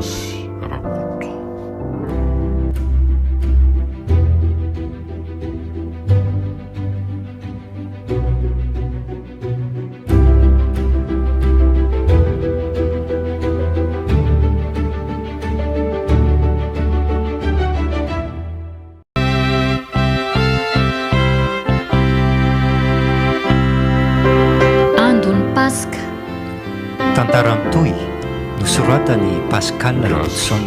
Elias Rakoto. Tantara mitohy nosoratany Pascal Robertson.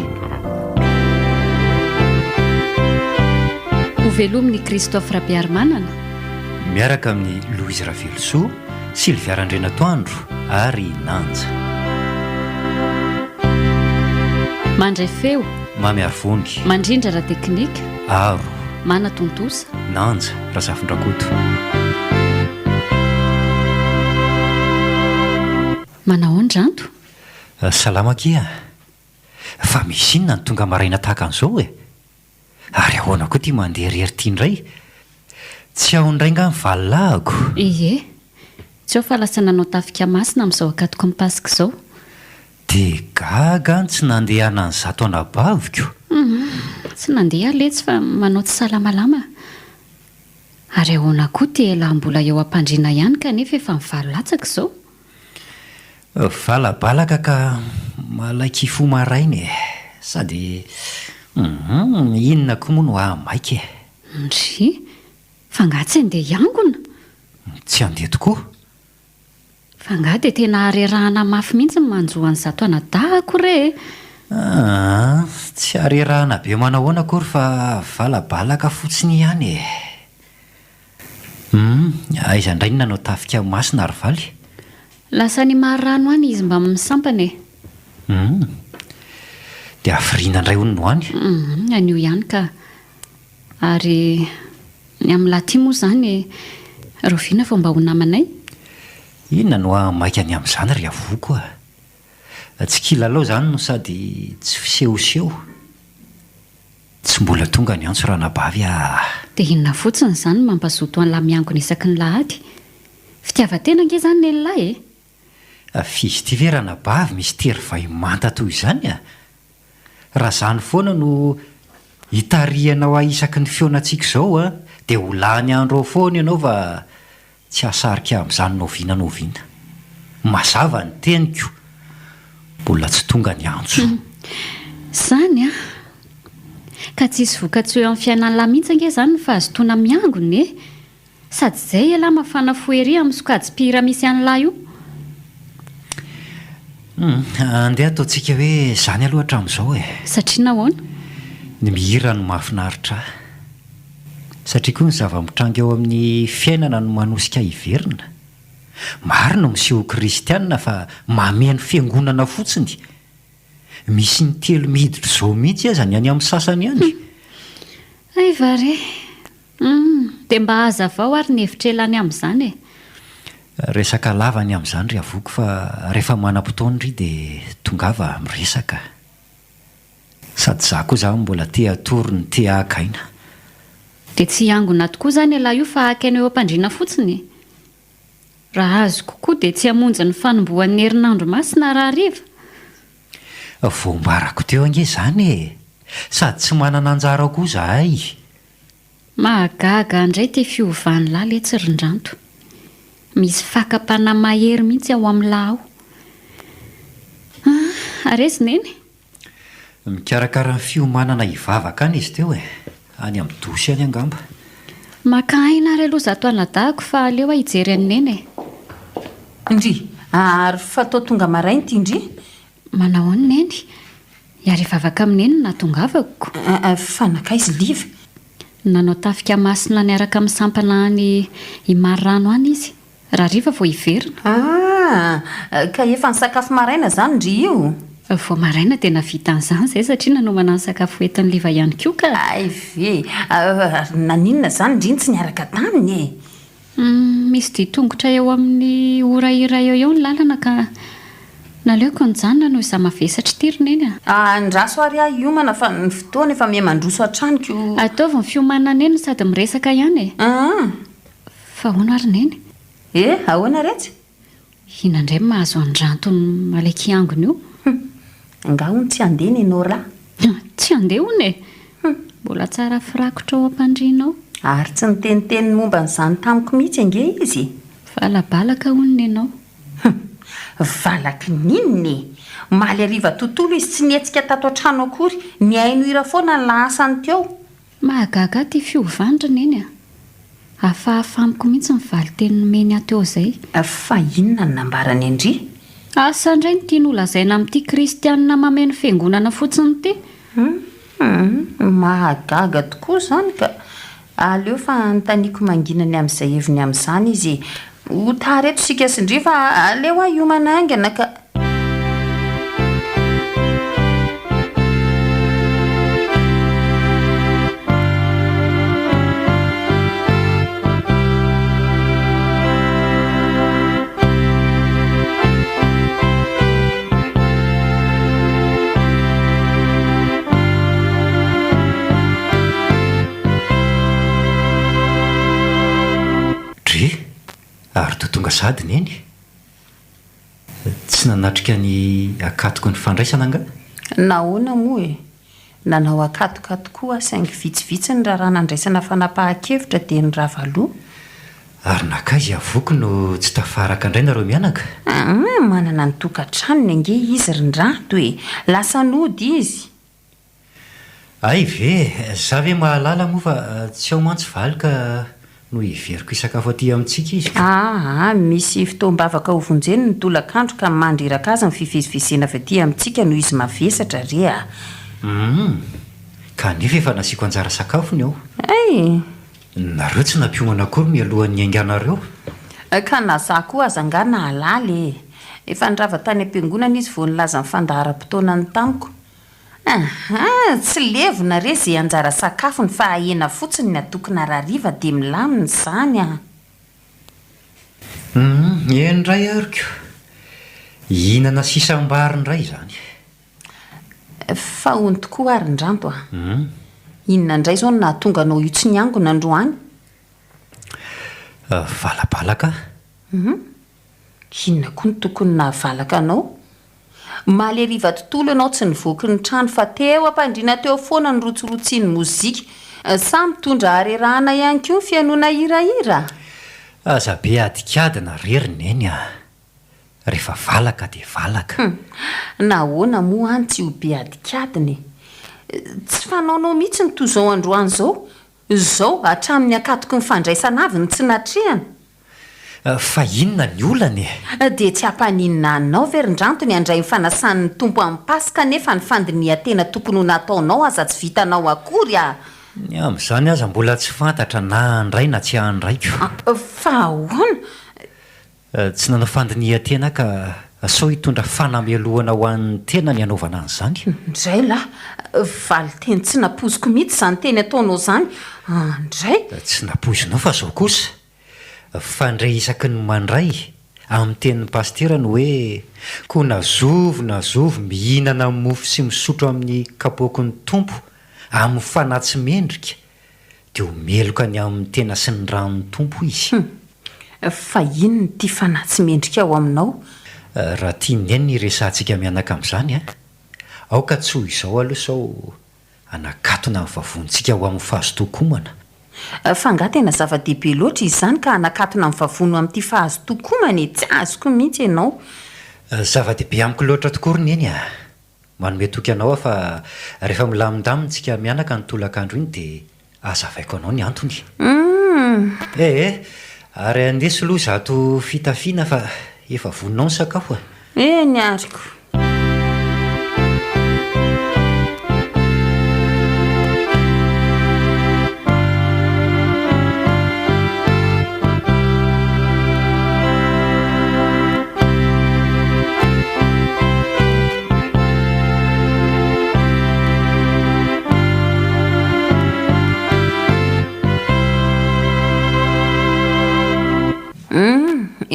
Ho velominy Christophe Rabiarmanana miaraka amin'ny Louise Ravelso, Sylvia Randrenatoandro ary Nanja. mandray feo Mamy Arvony, mandrindrara teknika Aro manatontosa Nanja Razafindrakoto. manao andranto Salama kia. Fa misy inona ny tonga maraina tahaka an'izao e? Ary ahoana koa tia mandeha rery tia indray? Tsy ao indray nga nyvalilahako. ie tsy ao fa lasa nanao tafika masina amin'izao akatoko mipasika izao. Dia gaga ny tsy nandeha ana ny zato anabaviko. Tsy nandeha letsy fa manao tsy salamalama. Ary ahoana koa tela mbola eo ampandriana ihany kanefa efa mivalo latsaka izao. Valabalaka ka malaiky fo maraina e. Sady inona koa moa no ahamaika e? Ndry fa nga tsy andeha iangona. Tsy andeha tokoa. Fa nga dia tena arerahana mafy mihitsy ny manjoany zato anadahako re. Tsy arerahana be manahoana akory fa valabalaka fotsiny ihany e. Aiza indray ny nanao tafika masina ary valy? Lasa ny marano any izy mba misampana e. Dia afriana indray hono no any. Anio ihany ka. Ary ny amin'ny laty moa izany roviana fa mba ho namanay. Inona no ahamaika any amin'izany ry avoko a? Tsy kilalao izany no sady tsy fisehoseho. Tsy mbola tonga ny antso ranabavy a. Dia inona fotsiny izany mampazoto an'la miangona isaky ny lahady? Fitiavan-tena nge izany ny lehilahy e? Fizy ty ve ranabavy misy tery vai manta toy izany a? Raha izany foana no hitarianao isaky ny feonantsika izao a, dia ho lany andro ao foana ianao fa tsy hasarika amin'izany noviana. Mazava ny teniko. Mbola tsy tonga ny antso. Izany a? Ka tsisy voka-tsoa eo amin'ny fiainan'lahy mihitsy ange izany fa azotoana miangona e? Sady izay elahy mafana foery amin'ny sokajim-pihira misy an'lahy io. Andeha ataontsika hoe izany aloha hatramin'izao e. Satria nahoana? Ny mihira no mahafinaritra. Satria koa ny zava-mitranga eo amin'ny fiainana no manosika hiverina. Maro no miseho kristianina fa mameno fiangonana fotsiny. Misy ny telo miditra izao mihitsy aza ny any amin'ny sasany ihany. Ay vare. Dia mba hazavao ary ny hevitrelany amin'izany e. Resaka lava ny amin'izany ry avoko fa rehefa manam-potoana ry dia tongava miresaka. Sady za koa izany mbola te hatory ny te hahakaina. Dia tsy hiangona tokoa izany ilay io fa hakaina eo am-pandriana fotsiny. Raha azo kokoa dia tsy hamonjy ny fanombohan'ny herinandro masina raha hariva. Voambarako teo ange izany e. Sady tsy manana anjara koa zahay. Mahagaga indray te fiovany lahy letsy rindranto. Misy fakapana mahery mihitsy ao amin'ny lahy ao. Aresineny? Mikarakara ny fiomanana hivavaka any izy teo e. Any amin'ny dosy any angamba. Maka aina ary aloha zato anadahako fa aleo hijery an'neny e. Indry, ary fa tao tonga marainy ty indry? Manao an'neny? Iary vavaka amin'neny na tongavako. Fa nakaizy liva. Nanao tafika masina niaraka misampana any Imarano any izy. Raha riva vao hiverina. Ka efa ny sakafo maraina izany indry io? Vao maraina dia navita an'izany izay satria nanomana ny sakafo entin'ny liva ihany koa ka. Ay ve, naninona izany indriny tsy niaraka taminy e? Misy dia tongotra eo amin'ny ora iray eo ny lalana ka naleoko nijanona noho izaho mavesatra tiriny eny a. Ndraso ary ahy hiomana fa ny fotoana efa mihamandroso an-tranoko. Ataovy ny fiomanana eny sady miresaka ihany e. Fa ahoana ary neny? Ahoana retsy? Inona indray mahazo andranto ny malaiky angona io? nga hony tsy andeny ianao raha Tsy andeha hony e. Mbola tsara firakotra ao am-pandrianao. ary tsy niteniteny momba n'izany tamiko mihitsy ange izy Valabalaka honiny ianao. valaky ninone maly ariva tontolo izy tsy nietsika tato an-trano akory ny haino ira foana ny lahasany teo. Mahagaga ty fiovandrina eny a. Afahafamiko mihitsy mivaly teny nomeny ateo izay. Fa inona ny nambarany andry? Asa indray ny tiany holazaina amin'ity kristianina mameno fiangonana fotsiny ity. Mahagaga tokoa izany ka aleo fa notaniako manginany amin'izay heviny amin'izany izy ho tareto sika sindry fa aleo a hiomana aingana ka ary to tonga sady ny eny tsy nanatrika ny akatoko ny fandraisana anga nahoana moa e nanao akatoka tokoa saingy vitsivitsy ny raha nandraisana fanapahan-kevitra dia ny ravaloha ary nakaizy avoky no tsy tafaraka indray nareo mianaka manana ny tokantranony ange izy rindrato e lasa nody izy ay ve za ve mahalala moa fa tsy ao mantsy valy ka no iveriko isakafo aty amintsika izy misy fotoam-bavaka hovonjeny ny tolakandro ka mandreraka azy ny fivezivezena avy aty amintsika noho izy mavesatra rea kanefa efa nasiako anjara sakafony ao ay nareo tsy nampiomana akory mialohan'ny ainganareo ka naza koa aza nga nahalaly efa nirava tany am-piangonana izy vo nilaza ny fandahara-potoana ny tamiko tsy levona re zay anjara sakafony fa ahena fotsiny ny atokona rariva dia milaminy izany endray ariko ihinana sisambary indray izany fa hony tokoa arindranto inona indray zao no nahatonga anao io tsy niangona androany valabalaka inona koa ny tokony nahavalaka anao maly ariva tontolo ianao tsy nivoaky ny trano fa teo ampandriana teo foana ny rotsorotsiany mozika samy mitondra harerahana ihany koa ny fianoana hirahira aza be adikadina rerina eny rehefa valaka dia valaka nahoana moa any tsy ho be adikadiny tsy fanaonao mihitsy ny toy izao androany izao hatramin'ny akatoky ny fandraisana avy ny tsy natrehana fa inona ny olany dia tsy hampaninina anao verindranto ny andray nyfanasan'ny tompo amin'ny pasika nefa ny fandinihan-tena tokony ho nataonao aza tsy vitanao akory ny amin'izany aza mbola tsy fantatra na andray na tsy andraiko fa ahoana tsy nanao fandinihan-tena ka sao hitondra fanamelohana ho an'ny tena ny anaovana an'izany ndray lahy valy teny tsy napoziko mihitsy izany teny ataonao izany ndray tsy napozinao fa zao kosa fandray isaky ny mandray amin'ny tenin'ny pastera no hoe koa nazovo mihinana amin'ny mofo sy misotro amin'ny kapoky ny tompo amin'ny fanatsy mendrika dia homeloka ny amin'ny tena sy ny ranony tompo izy fa inony ty fanatsy mendrika ao aminao raha tiany eny ny resantsika mianaka amin'izany aoka tsy ho izao aloha sao anakatona amin'ny vavontsika ho amin'ny fahazotokomana fa nga tena zava-dehibe loatra izy izany ka anakatona amin'ny vavono amin'ity fahazotokomana tsy azoko mihitsy ianao zava-dehibe amiko loatra tokory ny eny manome toky anao fa rehefa milamindamitsika mianaka ny tolakandro iny dia azavaiko anao ny antony ary andesy loha zato fitafiana fa efa voninao ny sakafo ny ariko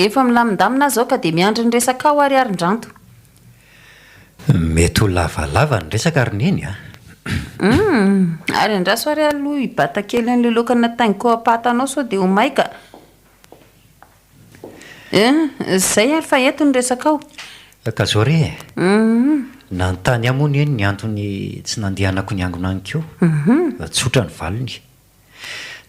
efa milamindamina zao ka dia miandry ny resaka ao ary arindranto mety ho lavalava ny resaka ary ny eny ary andraso ary aloha hibata kely an'le lokana taingiko apatanao sao dia ho maika zay ary fa eto ny resaka ao ka zao re nanontany amony eny ny antony tsy nandehanako ny angona any keo tsotra ny valony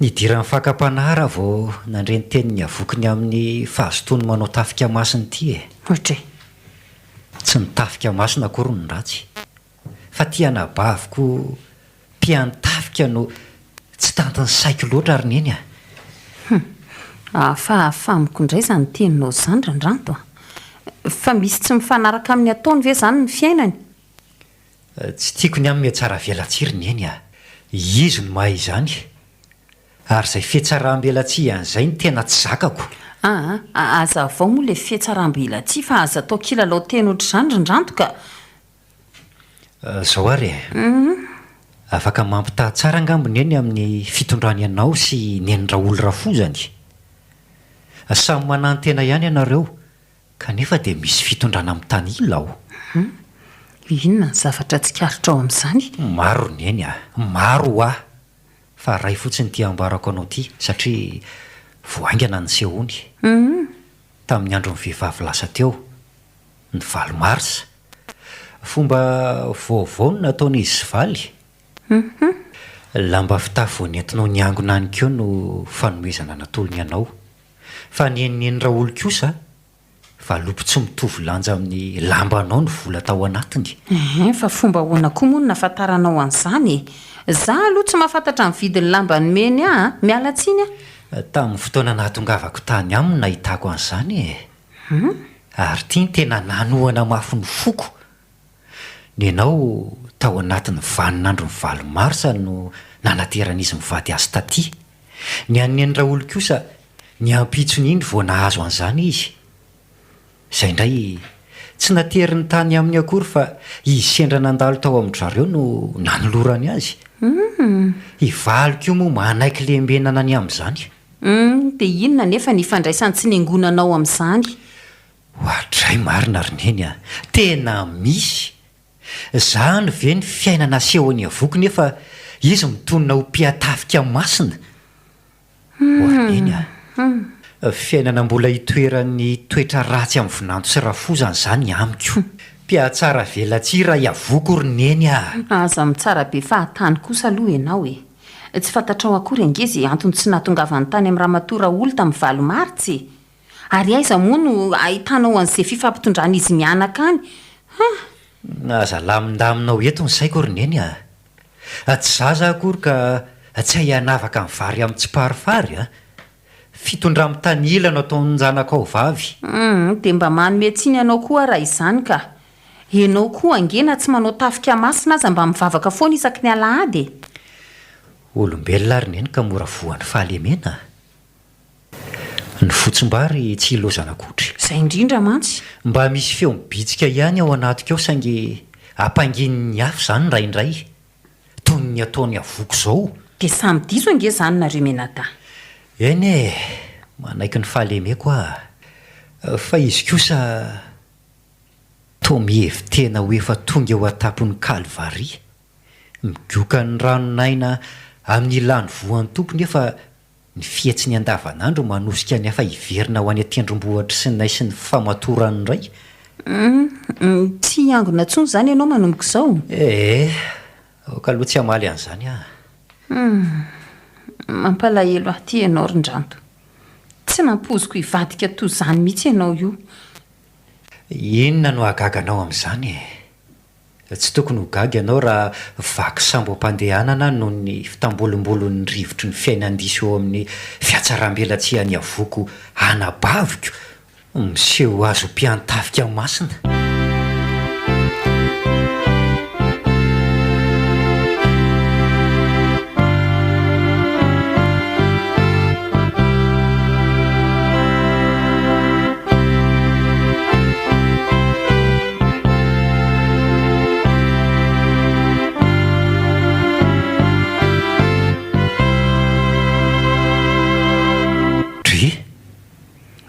nidiran'ny fakam-panahara vao nandreny teniny avokiny amin'ny fahazotony manao tafika masiny ity ohatra tsy nitafika masina akory ny ratsy fa tiana baviko mpiantafika no tsy tantiny saiko loatra ary neny famiko indray zany teninao zany randranto fa misy tsy mifanaraka amin'ny ataony ve zany ny fiainany tsy tiako ny amin'ny tsara velatsiry neny izy no mahay izany ary izay fihetsaram-belatsia ian'izay ny tena tsy zakako aza avao moa le fihetsaram-belatsia fa aza atao kilalao teny ohatr' izany randranto ka zao ary afaka mampitaha tsara angambony eny amin'ny fitondrany ianao sy nenindra olorafozany samy manantena ihany ianareo kanefa dia misy fitondrana amin'ny tany ila aho inona ny zavatra tsy karitra ao amin'izany maro neny maro fa ray fotsiny ty ambarako anao ty satria voaingana ny sehony tamin'ny andro ny vehivavy lasa teo ny valo marsa fomba vaovao no nataon'izy sy valy lamba fitafy voanentinao ny angona any keo no fanomezana natolony ianao fa nenenra olo kosa fa lopo tsy mitovy lanja amin'ny lambanao ny vola tao anatiny fa fomba hoana koa moa no nafantaranao an'izany za aloha tsy mahafantatra ny vidin'ny lamba ny meny miala tsiny tamin'ny fotoana nahatongavako tany aminy nahitako an'izany ary tia ny tena nanohana mafy ny foko ny ianao tao anatin'ny vaninandro ny valo marsa no nanateran'izy mivady azy taty ny anenra olo kosa ny ampitsony iny vao nahazo an'izany izy izay indray tsy nateriny tany amin'ny akory fa izy sendra nandalo tao amin'ndrareo no nanolorany azy ivaliko io moa manaiky lembenana ny amin'izany dia inona nefa ny fandraisany tsy ningonanao amin'izany ohatray marina ry neny tena misy zany ve ny fiainana sehony avoky nefa izy mitonina ho mpiatafika masina oaneny fiainana mbola hitoeran'ny toetra ratsy amin'ny vinanto sy rafozany zany amiko mpiatsara velatsira iavoko ry neny aza mitsara be fahatany kosa aloha ianao tsy fantatrao akory angezy antony tsy nahatongavany tany amin'ny ramatora olo tamin'ny valo maritsy ary aiza moa no ahitanao an'izay fifampitondrana izy mianaka any aza lamindaminao eto ny saiko ry neny tsy zaza akory ka tsy hahianavaka ny vary amin'ny tsiparifary fitondra amin'ny tany ila no ataon'ny janaka ao vavy dia mba manome tsiny ianao koa raha izany ka ianao koa angena tsy manao tafika masina aza mba mivavaka foana isaky ny alahady olombelona ary neny ka mora voan'ny fahalemena ny fotsim-bary tsy ilozana kotry izay indrindra mantsy mba misy feo mibitsika ihany ao anatiko ao saingy ampangin'ny afo izany raindray toy ny ataony avoko izao dia samy diso ange zany nareo menata eny manaiky ny fahalemeko fa izy kosa toa mihevy tena ho efa tonga eo atapon'ny kalvaria migioka ny ranonaina amin'ny ilany voan'ny tompony efa ny fihetsiny andavanandro manosika ny afa hiverina ho any atendrombohatra sy nay sy ny famatoran'ny ray tsy angona ntsony zany ianao manomboka izao aoka aloha tsy hamaly an'izany mampalahelo aty ianao rindranto tsy nampoziko hivadika toy izany mihitsy ianao io inona no agaganao amin'izany tsy tokony ho gaga ianao raha vaky sambo ampandehanana noho ny fitambolombolon'ny rivotry ny fiainandiso eo amin'ny fiatsaram-belatsia-ny avoko anabaviko miseho azo mpiantafika masina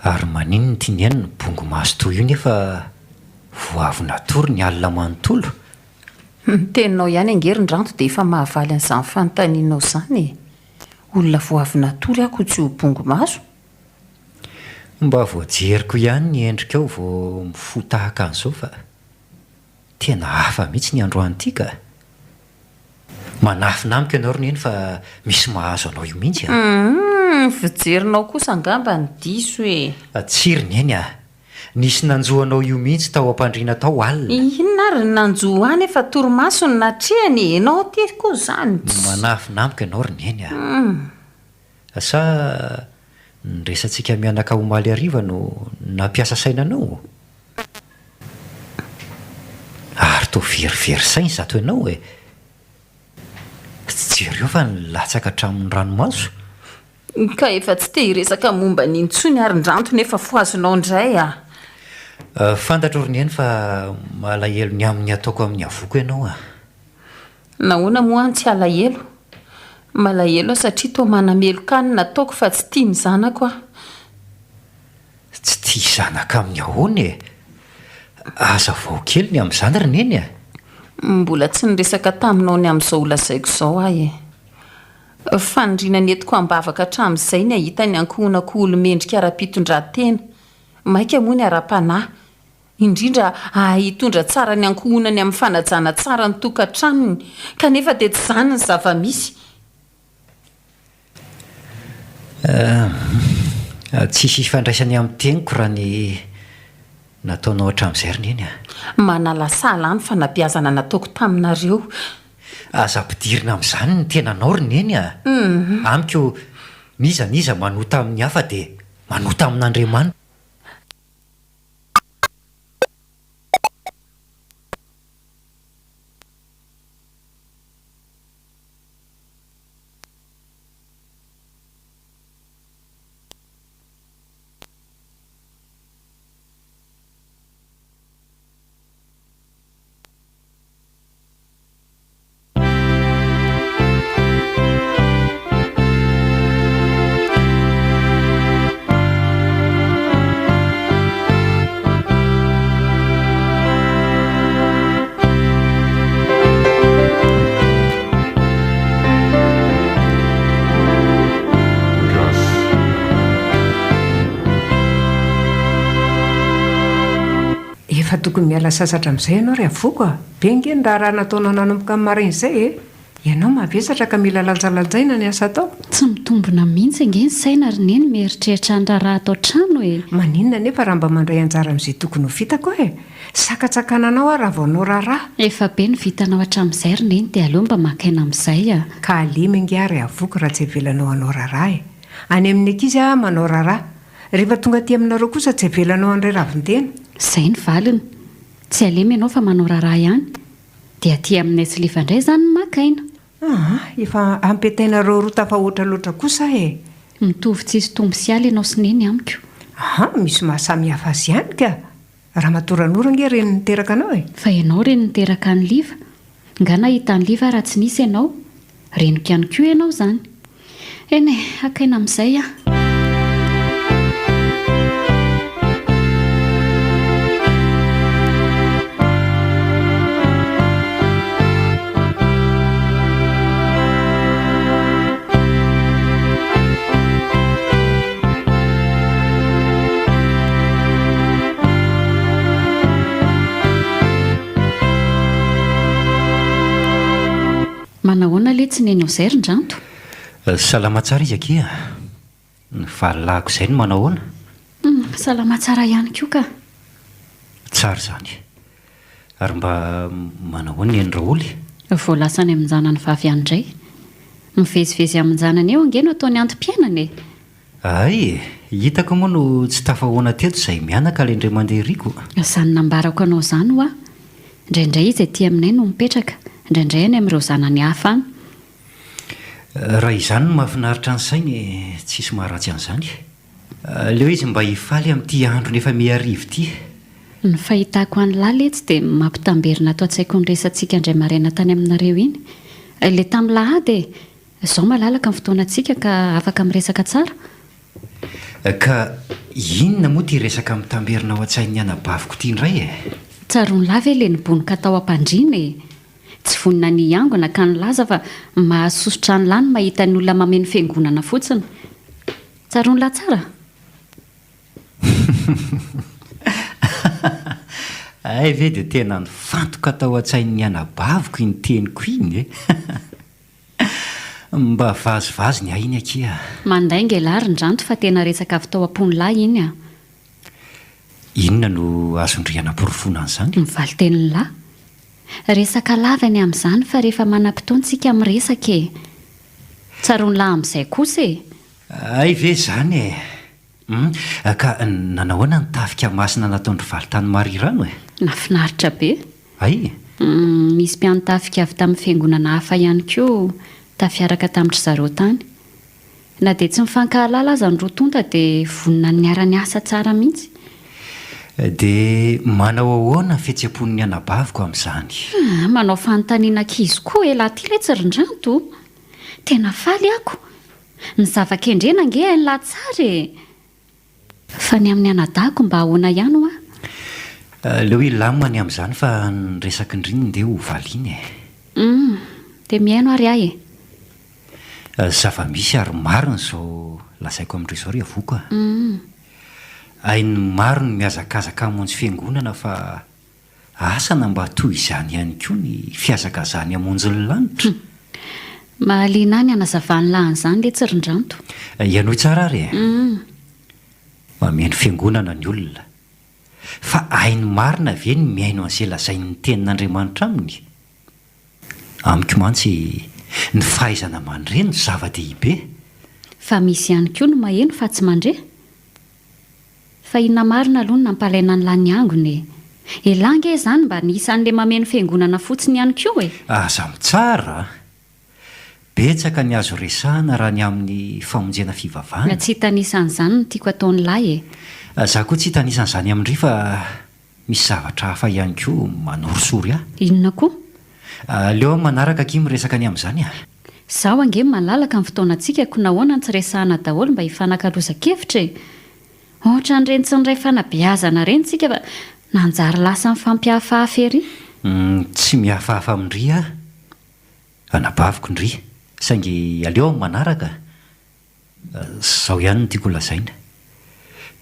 ary maninony tiany any ny bongo maso toy io nefa voavy natory ny alina manontolo teninao ihany angerindranto dia efa mahavaly an'izany fanontanianao izany olona voavy natory ako tsy ho bongo maso mba voajeriko ihany ny endrika ao vao mifotahaka an'izao fa tena hafa mihitsy ny androany ity ka manafinamiko ianao roneny fa misy mahazo anao io mihitsy fijerinao kosa angamba ny diso hoe tsiriny eny a nisy nanjoanao io mihitsy tao ampandriana tao alina inona ary ny nanjo any efa torimaso ny natrehany enao ty koa zany manafinamiko ianao roneny a sa nyresantsika mianaka omaly ariva no nampiasa sainanao ary to verivery sainy zato ianao e tsy jereo fa nylatsaka hatramin'ny ranomaso ka efa tsy te hiresaka momba nintsony ary ndranto nefa foazonao indray fantatro roneny fa malahelo ny amin'ny ataoko amin'ny avoko ianao nahoana moa any tsy alahelo malahelo satria to manamelo-kany nataoko fa tsy tia ny zanako tsy tia zanaka amin'ny ahoany e aza vao kely ny amin'izany roneny mbola tsy niresaka taminao ny amin'izao olazaiko izao fanindrina ny etiko ambavaka hatramin'izay ny ahita ny ankohonako olomendrika ara-pitondran-tena maika moa ny ara-panahy indrindra hitondra tsara ny ankohonany amin'ny fanajana tsara ny tokantranony kanefa dia tsy zany ny zava-misy tsisy fandraisany amin'ny teniko raha ny nataonao hatramin'izay roneny manalasala ny fanabiazana nataoko taminareo aza mpidirina amin'izany ny tenanao roneny amiko nizaniza manota amin'ny hafa dia manota amin'Andriamanitra tokony miala sasatra amin'izay ianao ry avoko bengeny raha nataonao nanomboka amin'ny maraina izay ianao mavesatra ka mila lanjalanjaina ny asa atao tsy mitombona mihitsy nge ny saina roneny mieritreritra ny raha atao trano maninona nefa raha mba mandray anjara amin'izay tokony ho vitako sakatsakananao raha vaonao raharaha efa be ny vitanao hatramin'izay roneny dia aleo mba makaina amin'izay ka alimy ngiary avoko raha tsy avelanao anao raharaha any amin'ny ankizy manao raharaha rehefa tonga aty aminareo kosa tsy avelanao andray ravintena izay ny valiny tsy alemy ianao fa manao raharaha ihany dia aty aminay tsy liva indray izany ny makaina efa ampetainareo roa tafahoatra loatra kosa mitovy tsisy tombo sy aly ianao sy neny amiko misy mahasamihafa azy ihany ka raha matoranora nge reny niteraka anao fa ianao reny niteraka ny liva nga nahita ny liva raha tsy nisy ianao reniko ihany koa ianao izany eny akaina amin'izay manahoana le tsy neny ao izay rindranto salama tsara izy akia ny valilahako izay no manahoana salama tsara ihany koa ka tsara izany ary mba manahoana ny endraoly voalasany amin'njanany vavy ihany indray mivezivezy amin'njanany eo angeno ataony antom-piainana ay hitako moa no tsy tafahoana teto izay mianaka le indray mandeha riko izany nambarako anao izany ho indraindray izy aty aminay no mipetraka indraindray any amin'ireo zanany hafa any raha izany no mahafinaritra ny sainy tsisy maharatsy an'izany leo izy mba hifaly amin'ity andro nefa miarivo ity ny fahitako any laly etsy dia mampitamberina ato an-tsaiko ny resantsika indray maraina tany aminareo iny le tamin'ny lahady izao malalaka ny fotoanantsika ka afaka miresaka tsara ka inona moa ty resaka mitamberina ao an-tsain'ny anabaviko ity indray tsaroany lava le nibonika tao am-pandriana tsy vonina ny angona ka nylaza fa mahasosotra ny lany mahita ny olona mameno fiangonana fotsiny tsaroany lahy tsara ay ve dia tena ny fantoka tao an-tsain'ny anabaviko iny teniko iny e mba vazivazy ny ahiny akia mandainga larindranto fa tena resaka avy tao am-pony lahy iny a inona no azondriana porofona an'izany mivaly teniny lahy resaka lavany amin'izany fa rehefa manam-potoantsika amin'ny resaka e tsaroany lahy amin'izay kosa e ay ve zany e ka nanahoana ny tafika masina nataondry valitany marirano e nafinaritra be ay misy mpianotafika avy tamin'ny fiangonana hafa ihany koa tafiaraka tamin'try zareo tany na dia tsy mifankahalala aza ny rotonta dia vonina ny ara-ny asa tsara mihitsy dia manao ahoana fihetsem-pon'ny anabaviko amin'izany manao fanontaniana kizy koa elaty ilay tsirindranto tena faly ako ny zava-kendrena nge ny lahy tsara e fa ny amin'ny anadahako mba ahoana ihany ho leo hoe lamany amin'izany fa ny resaky indrininy dia ho valiany e dia mihaino ary ahy e zava-misy ary mariny izao lazaiko amin'ireo izao ry avoko hainy maro ny miazakazaka hamonjy fiangonana fa asana mba toy izany ihany koa ny fiazakazany hamonjy ny lanitra mahaliana any anazavany lahan'izany le tsirindranto ianao tsara ary e mameno fiangonana ny olona fa hainy marina ve ny miaino an'izay lazain'ny tenin'Andriamanitra aminy amiko mantsy ny fahaizana mandre no zava-dehibe fa misy ihany koa no maheno fa tsy mandre fa inona marina aloha ny nampalaina ny lany angony elange izany mba nisan'le mameno fiangonana fotsiny ihany koa e aza mitsara betsaka ny azo resahana raha ny amin'ny famonjena fivavahana tsy hitanisan'izany no tiako ataon'ny lahy e za koa tsy hitanisan'izany amin'indry fa misy zavatra hafa ihany koa manorosory aho inona koa leo manaraka kimo resaka ny amin'izany a zaho ange malalaka amin'ny fotoanantsika ko nahoana ny tsy resahana daholo mba hifanankalozakevitra e ohatra nyreny tsy nyray fanabeazana reny tsika fa nanjary lasa ny fampihafahafa ery tsy mihafahafa amindry a anabaviko ndry saingy aleo manaraka zao ihany no tiako lazaina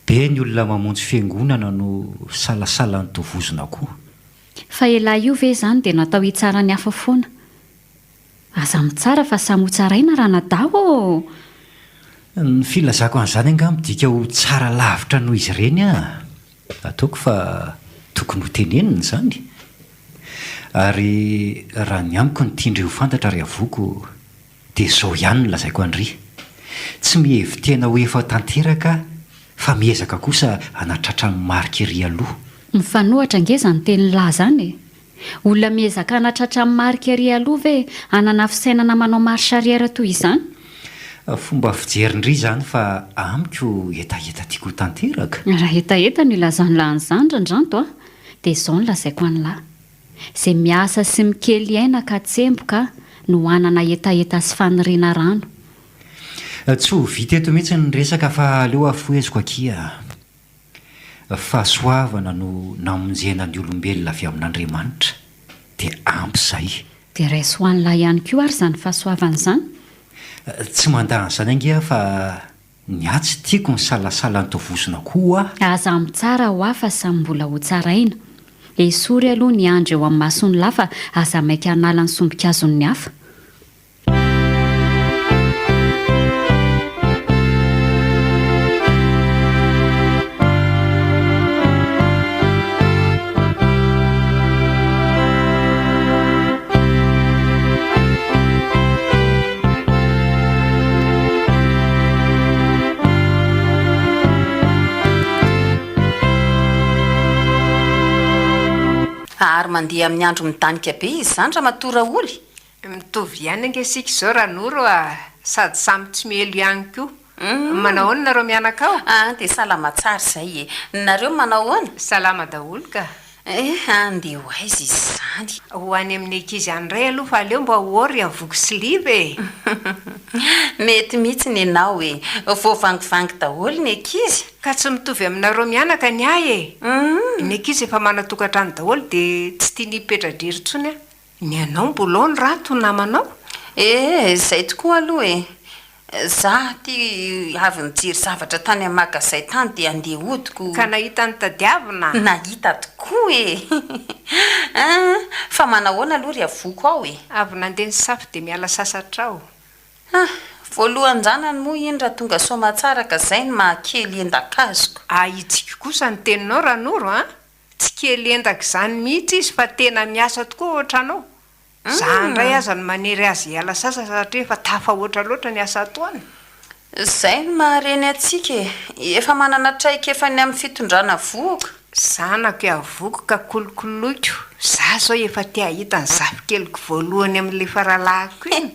be ny olona mamonjy fiangonana no salasala ny tovozona koa fa ela io ve izany dia natao hitsara ny hafa foana aza mitsara fa samy ho tsaraina raha nadao ny filazako an'izany anga midika ho tsara lavitra noho izy ireny a ataoko fa tokony ho tenenina izany ary raha ny amiko ny tiandre ho fantatra ry avoko dia izao ihany no lazaiko andry tsy mihevitena ho efa tanteraka fa miezaka kosa anatratra ny marika ery aloha mifanohatra ngeza ny teny lahy zany e olona miezaka anatratra ny marika ery aloha ve anana fisainana manao marsy arrière toy izany fomba fijerindry izany fa amiko etaeta tiako tanteraka raha etaeta no ilazany lahan'izany randranto a dia izao no lazaiko any lahy izay miasa sy mikely aina ka tsemboka no anana etaeta sy faniriana rano tsy ho vita eto mihitsy ny resaka fa aleo afoeziko akia fahasoavana no namonjena ny olombelona avy amin'Andriamanitra dia ampy izay dia raiso ho any lahy ihany koa ary izany fahasoavana izany tsy mandahan'izany angia fa ny atsy tiako ny salasala ny tovozona koa aza mitsara ho afa samy mbola ho tsaraina esory aloha ny andro eo amin'ny masony lahy fa aza maika hanala ny sombikazon'ny hafa ary mandeha amin'ny andro midanika be izy zany raha matora oly mitovy ihany ange sika izao ranoro a sady samy tsy mihelo ihany koa manahoana nareo mianakao dia salama tsara izay e nareo manahoana salama daholo ka andeha ho aiza izy zany ho any amin'ny ankizy anyray aloha fa aleo mba hory avoko siliva e mety mihitsy ny anao e voavangivangy daholo ny ankizy ka tsy mitovy aminareo mianaka ny ahy e ny ankizy efa manatokantrano daholo dia tsy tia nipetradriry ntsony a ny anao mbolao ny rato namanao izay tokoa aloha e za ty avy nijery zavatra tany am'magazay tany dia andeha odiko ka nahita ny tadiavina nahita tokoa koa e fa manahoana aloha ry avoko ao e avy nandeha ny safy dia miala sasatra ao. voalohan-janany moa iny raha tonga somatsara ka izay ny mahakely endakazoko. Itsika kosa ny teninao ranoro a tsy kely endaka izany mihitsy izy fa tena miasa tokoa ohatranao. Zandray aza ny manery azy hiala sasa satria efa tafa oatra loatra ny asa atoany. Izay no mahareny atsika e efa manana traika efa ny amin'ny fitondrana voako. Zanako avoko ka kolokoloiko. Za zao efa tia hita ny zafikelyko voalohany amin'ilay faralahako iny.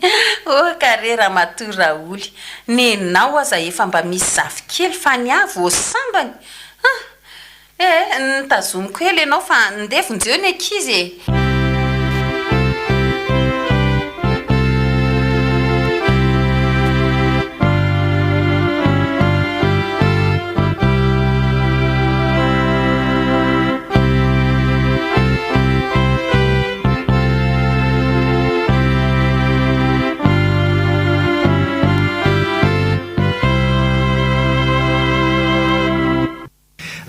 Karera matora oly nenao aza efa mba misy zafikely fa ny avo sambany. Nitazomiko hely ianao fa ndevonjeo ny ankizy e.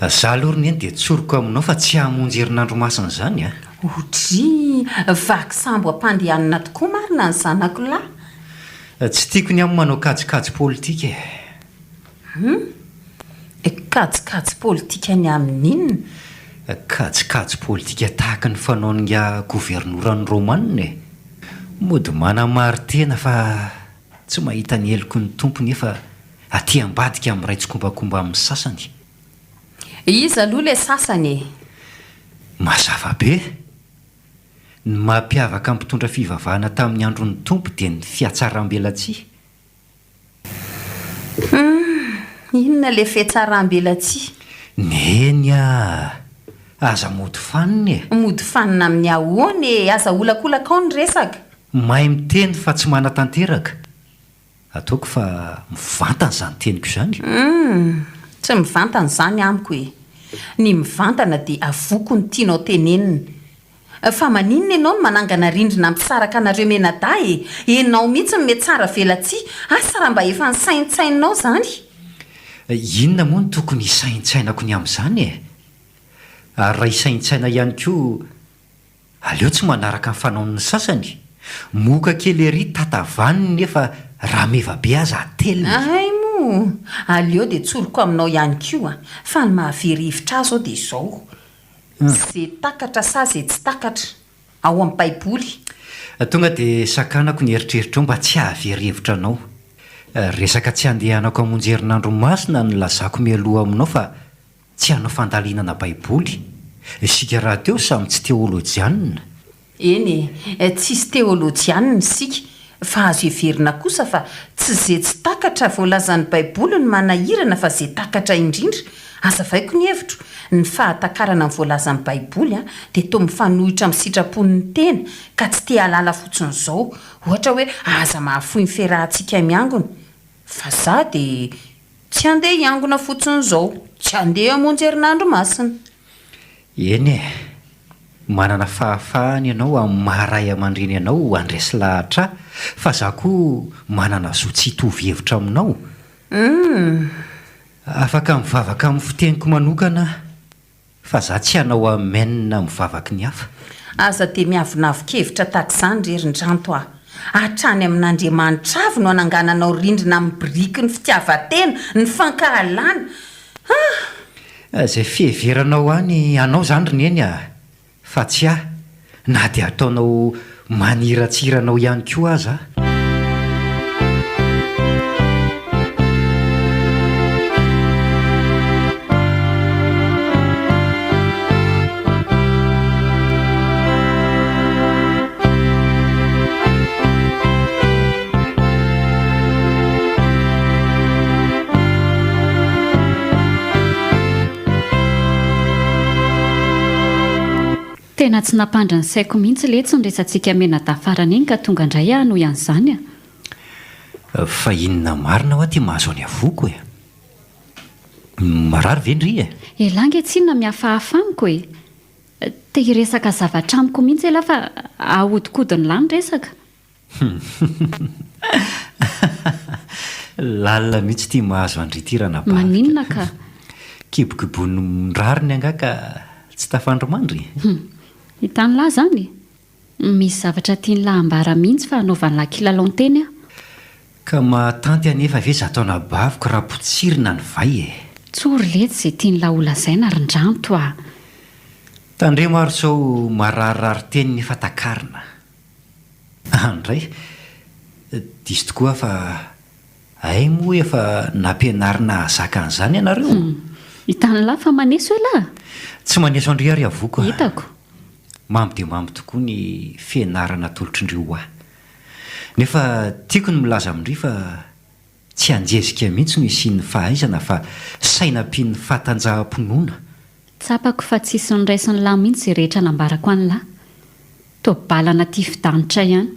Za aloha ny eny dia tsoroko aminao fa tsy hamonjy herinandro masina izany a. Otry vaky sambo ampandehanana tokoa marina ny zanako lahy. Tsy tiako ny amin'ny manao kajikajy politika e. Kajikajy politika ny amin'inona? Kajikajy politika tahaka ny fanaon'nga governoran'ny Romanina e. Mody manamary tena fa tsy mahita ny heloko ny tompony efa aty ambadika amin'ny ray tsokombakomba amin'ny sasany. Iza aloha ilay sasany e? Mazava be. Ny mampiavaka amin'ny mpitondra fivavahana tamin'ny andron'ny tompo dia ny fiatsaram-belatsia. Inona ilay fiatsaram-belatsia? Neny aza mody fanina e. Mody fanina amin'ny ahoana e? Aza olakolaka ao ny resaka. Mahay miteny fa tsy manatanteraka. Ataoko fa mivantana izany teniko izany. Tsy mivantana izany amiko e. Ny mivantana dia avoko ny tianao tenenina. Fa maninona ianao no manangana rindrina mpisaraka anareo menada e? Enao mihitsy mety tsara velatsia. Asa raha mba efa ny saintsainao izany. Inona moa no tokony hisaintsainako ny amin'izany e? Ary raha hisaintsaina ihany koa aleo tsy manaraka ny fanaon'ny sasany. Moka kely ery tatavaniny nefa raha meva be aza atelina. Aleo dia tsoroko aminao ihany koa fa ny mahavery hevitra azy ao dia izao. Izay takatra sa izay tsy takatra ao amin'ny baiboly. Tonga dia sakanako ny eritreritra mba tsy hahavery hevitra anao. Resaka tsy handehanako hamonjy herinandro masina no lazako mialoha aminao fa tsy hanao fandalinana baiboly. Isika raha teo samy tsy teolojianina. Eny e, tsisy teolojianina isika fa azo heverina kosa fa tsy izay tsy takatra voalazan'ny baiboly no manahirana fa izay takatra indrindra. Aza vaiko ny hevitro ny fahatakarana ny voalazan'ny baiboly dia toa mifanohitra amin'ny sitrapon'ny tena ka tsy te halala fotsiny izao. Ohatra hoe aza mahafoy ny fiarahantsika miangona. Fa za dia tsy handeha hiangona fotsiny izao. Tsy handeha hamonjy herinandro masina. Eny e, manana fahafahany ianao amin'ny maharay aman-dreny ianao andresy lahatra fa za koa manana zo tsy hitovy hevitra aminao. Afaka mivavaka amin'ny fiteniko manokana fa za tsy hanao amenina mivavaky ny hafa. Aza dia miavonavon-kevitra tahaka izany rerin-dranto aho. Hatrany amin'Andriamanitra avy no anangananao rindrina amin'ny biriky ny fitiavan-tena, ny fankahalana. Izay fiheveranao any anao izany roneny fa tsy aho na dia ataonao maniratsiranao ihany koa aza. Tena tsy nampandra ny saiko mihitsy le tsy nresantsika menadafarana iny ka tonga indray noho ian'izany Fa inona marina ho aty mahazo any avoko e? Marary vendry e? Elange tsinona miafahafamiko e. Te hiresaka zavatra amiko mihitsy ela fa ahodikodiny lany resaka. Lalina mihitsy tia mahazo andritirana ba. Maninona ka? Kibokibony rariny anga ka tsy tafandromandry. hitany lahy zany misy zavatra tiany lahy ambara mihitsy fa hanaovan'la kilalao-teny a Ka mahatanty anefa ve zataona baviko raha potsirina ny vai e. tsory lety izay tiany lahy olazaina rindranto a Tandre maro sao mararirary teny nefa takarina. Andray, diso tokoa fa ay moa efa nampianarina zaka an'izany ianareo. hitany lahy fa maneso e lahy Tsy maneso andry ary avoko. hitako Mamy dia mamy tokoa ny fianarana tolotrindrio ahy. Nefa tiako ny milaza amindry fa tsy anjezika mihitsy no isian'ny fahaizana fa sainam-pian'ny fahatanjaham-ponoana. tsapako fa tsisy nyraisin'ny lahy mihitsy izay rehetra nambarako any lahy tobalana ty fidanitra ihany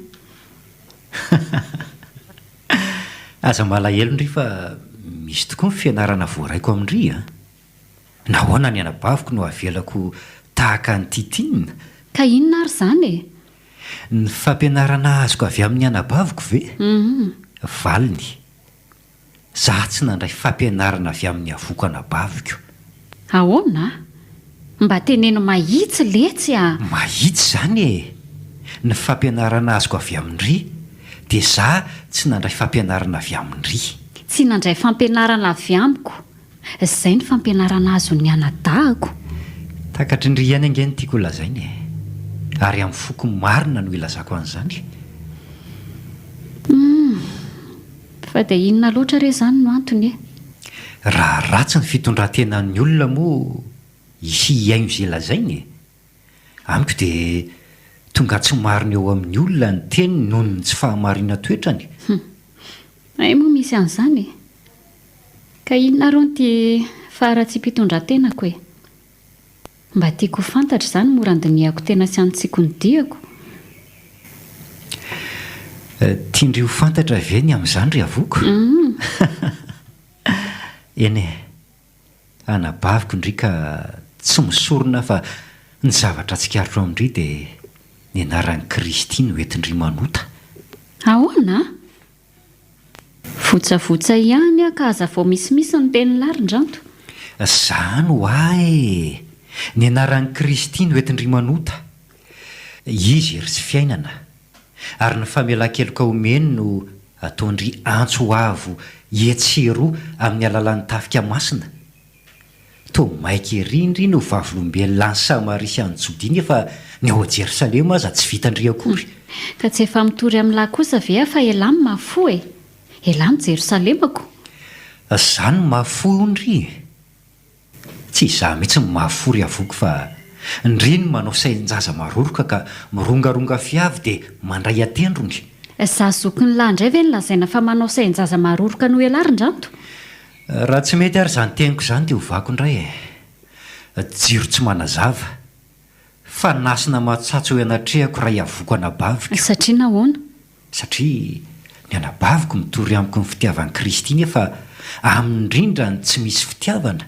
Aza malahelo ndry fa misy tokoa ny fianarana voaraiko amindry a. Nahoana ny anabaviko no avelako tahaka ny titinina. ka inona ary zany e Ny fampianarana azoko avy amin'ny anabaviko ve? Valiny. Za tsy nandray fampianarana avy amin'ny avoko anabaviko. ahoana mba teneno mahitsy letsy a Mahitsy zany e. Ny fampianarana azoko avy amindry dia za tsy nandray fampianarana avy amindry. tsy nandray fampianarana avy amiko izay ny fampianarana azo ny anadahako Takatry ndry ihany ange ny tiako lazainy e. Ary amin'ny foko marina no ilazako an'izany. fa dia inona loatra re zany no antony e Raha ratsy ny fitondran-tenan'ny olona moa isy hiaino izay lazainy e. Amiko dia tonga tsy marina eo amin'ny olona ny teny noho ny tsy fahamarina toetrany. ay moa misy an'izany e ka inona ro ty faharatsy mpitondran-tenako e mba tiako fantatra izany morandiniako tena sy antsiko ny diako Tiandry ho fantatra ve ny amin'izany ry avoko? Eny e, anabaviko ndry ka tsy misorona fa ny zavatra tsikaritro amindry dia ny anaran'i Kristy no entindry manota. ahoana votsavotsa ihany a ka aza vao misimisy ny teny larindranto Zany ho ahy ny anaran'i Kristy no entindry manota. Izy ery sy fiainana ary ny famelan-keloka omeny no ataondry antso avo etsero amin'ny alalan'ny tafika masina. Toa maika erindry no vavolombelona ny Samaria ny Jodiana fa ny ao Jerosalema aza tsy vitandry akory. ka tsy efa mitory amin'ny lahy kosa ve fa elany mafo e elany Jerosalemako Zany mahafo ndry. Tsy za mihitsy mahafory avoko fa ndry ny manao sain-jaza maroroka ka mirongaronga fiavy dia mandray atendrony. za zoky ny lahy indray ve ny lazaina fa manao sain-jaza maroroka no elarindranto Raha tsy mety ary izany teniko izany dia hovako indray e. Jiro tsy manazava fa nasina mahatsatso eo anatrehako raha iavoko anabaviko. satria nahoana Satria ny anabaviko mitory amiko ny fitiavan'i Kristy nefa amin'indrindra ny tsy misy fitiavana.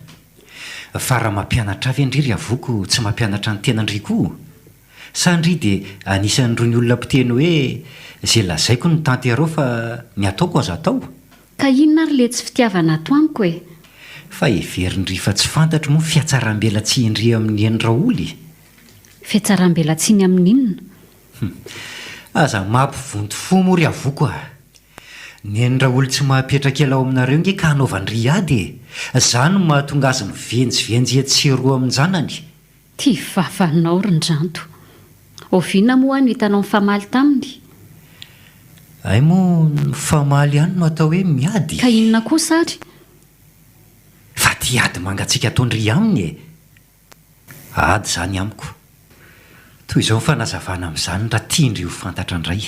Fa raha mampianatra avy indry ry avoko tsy mampianatra ny tenandry koa. Sa ndry dia anisan'irony ny olona mpiteny hoe izay lazaiko ny tanterao fa ny ataoko azo atao. ka inona ary le tsy fitiavana ato amiko e Fa heverindry fa tsy fantatro moa fiatsaram-bela tsy indry amin'ny endraoly. fiatsaram-bela tsiny amin'inona Aza mampivonto fo moa ry avoko a. Ny endraoly tsy mahapetraka ela ao aminareo nge ka hanaovandry ady e. Zany no mahatonga azy mivenjivenjy etsero amin'ny zanany. ty vavanao rindranto oviana moa no hitanao mifamaly taminy Ay moa ny famaly ihany no atao hoe miady. ka inona kosa ary Fa ty ady mangatsika ataondry aminy e. Ady zany amiko. Toy izao ny fanazavana amin'izany raha tiandry ho fantatra indray.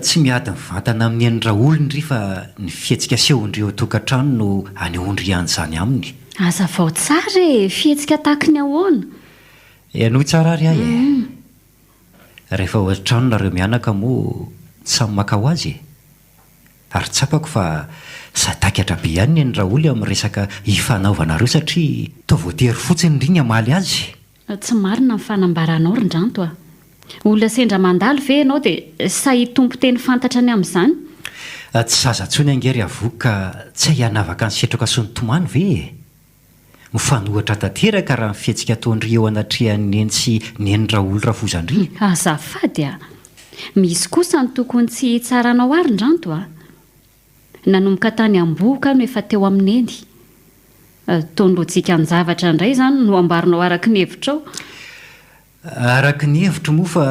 Tsy miady mivantana amin'ny endraoly ndry fa ny fihetsika sehondry eo tokantrano no anehoandry an'izany aminy. aza vao tsara e fihetsika tahaka ny ahoana Ianao tsara ary ahy e. Rehefa ao an-trano nareo mianaka moa samy maka ho azy e. Ary tsapako fa sadakatra be ihany ny endraoly amin'ny resaka hifanaovanareo satria toa voatery fotsiny ndry ny hamaly azy. tsy marina ny fanambaranao rindranto a olona sendra mandalo ve ianao dia sahy tompo teny fantatra ny amin'izany Tsy zaza ntsony angery avoka ka tsy hay hanavaka ny setroka sy ny tomany ve. mifanohatra tanteraka raha mifihetsika ataon'ry eo anatrehan'ny eny sy ny eny Raoly Rafozandry. Azafady a, misy kosa ny tokony tsy tsaranao ary ndranto a. Nanomboka tany Amboka no efa teo amin'ny eny. Taonlotsika ny zavatra indray izany no ambarinao araka ny hevitrao. Araka ny hevitro moa fa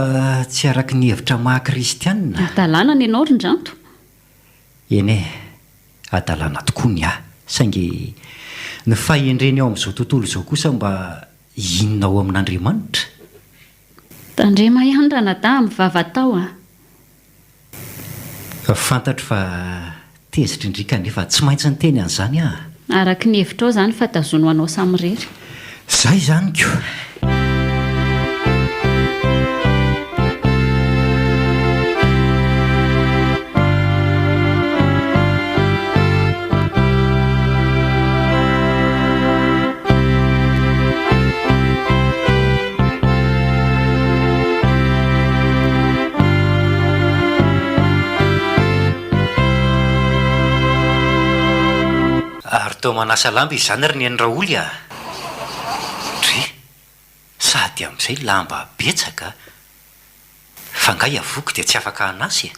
tsy araka ny hevitra maha-kristianina. Adalàna ny ianao ry ndranto. Eny adalàna tokoa ny ahy, saingy ny fahendreny ao amin'izao tontolo izao kosa mba inona ao amin'Andriamanitra. Tandrema ihany raha nada mivava-tao a. Fantatro fa tezitra indrika nefa tsy maintsy ny teny an'izany aho. Araka ny hevitrao izany fa tazono anao samirery. Zay izany koa. Ary tao manasa lamba izany ry ny eny Raoly a. Dre, sady amin'izay lamba betsaka. Fa ngay avoky dia tsy afaka hanasy.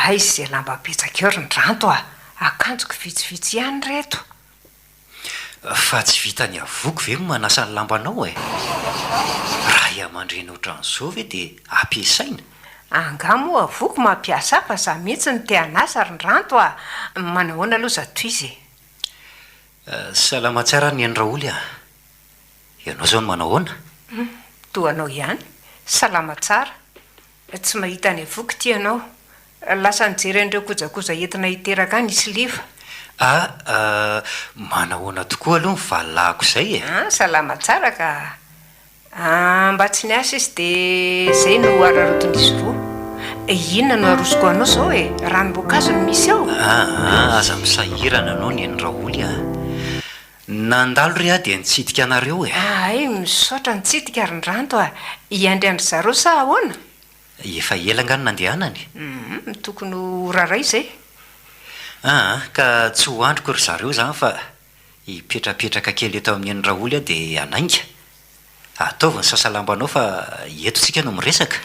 Ay, izay lamba betsaka eo ry ndranto a. Akanjoko vitsivitsy ihany reto. Fa tsy vitany avoky ve manasa ny lambanao e? Raha iamandreny ohatran'izao ve dia ampiasaina? Angamo avoky mampiasa fa za mihitsy ny te hanasa ry ndranto a. Manahoana aloha zato izy. Salama tsara ny eny Raoly a. Ianao zao no manahoana? Toanao ihany. Salama tsara. Tsy mahita ny avoky ty ianao. Lasa nijery an'ireo kojakoja entina hiteraka any Isiliva. Manahoana tokoa aloha mivalilahako izay e. Salama tsara ka mba tsy niasa izy dia izay no araroton'izy roa. Inona no arosoko anao izao e? Ranom-boankazo no misy ao. Aza misahirana anao ny eny Raoly a. Nandalo ry a dia nitsidika anareo e. Ay, misaotra nitsidika ry ndranto a. Iandry zareo sa ahoana? Efa ela angano nandehanany. Tokony ho raray izay. Ka tsy ho androko ry zareo izany fa hipetrapetraka kely eto amin'ny eny Raoly a dia anainga. Ataovy ny sasalambanao fa eto tsika no miresaka.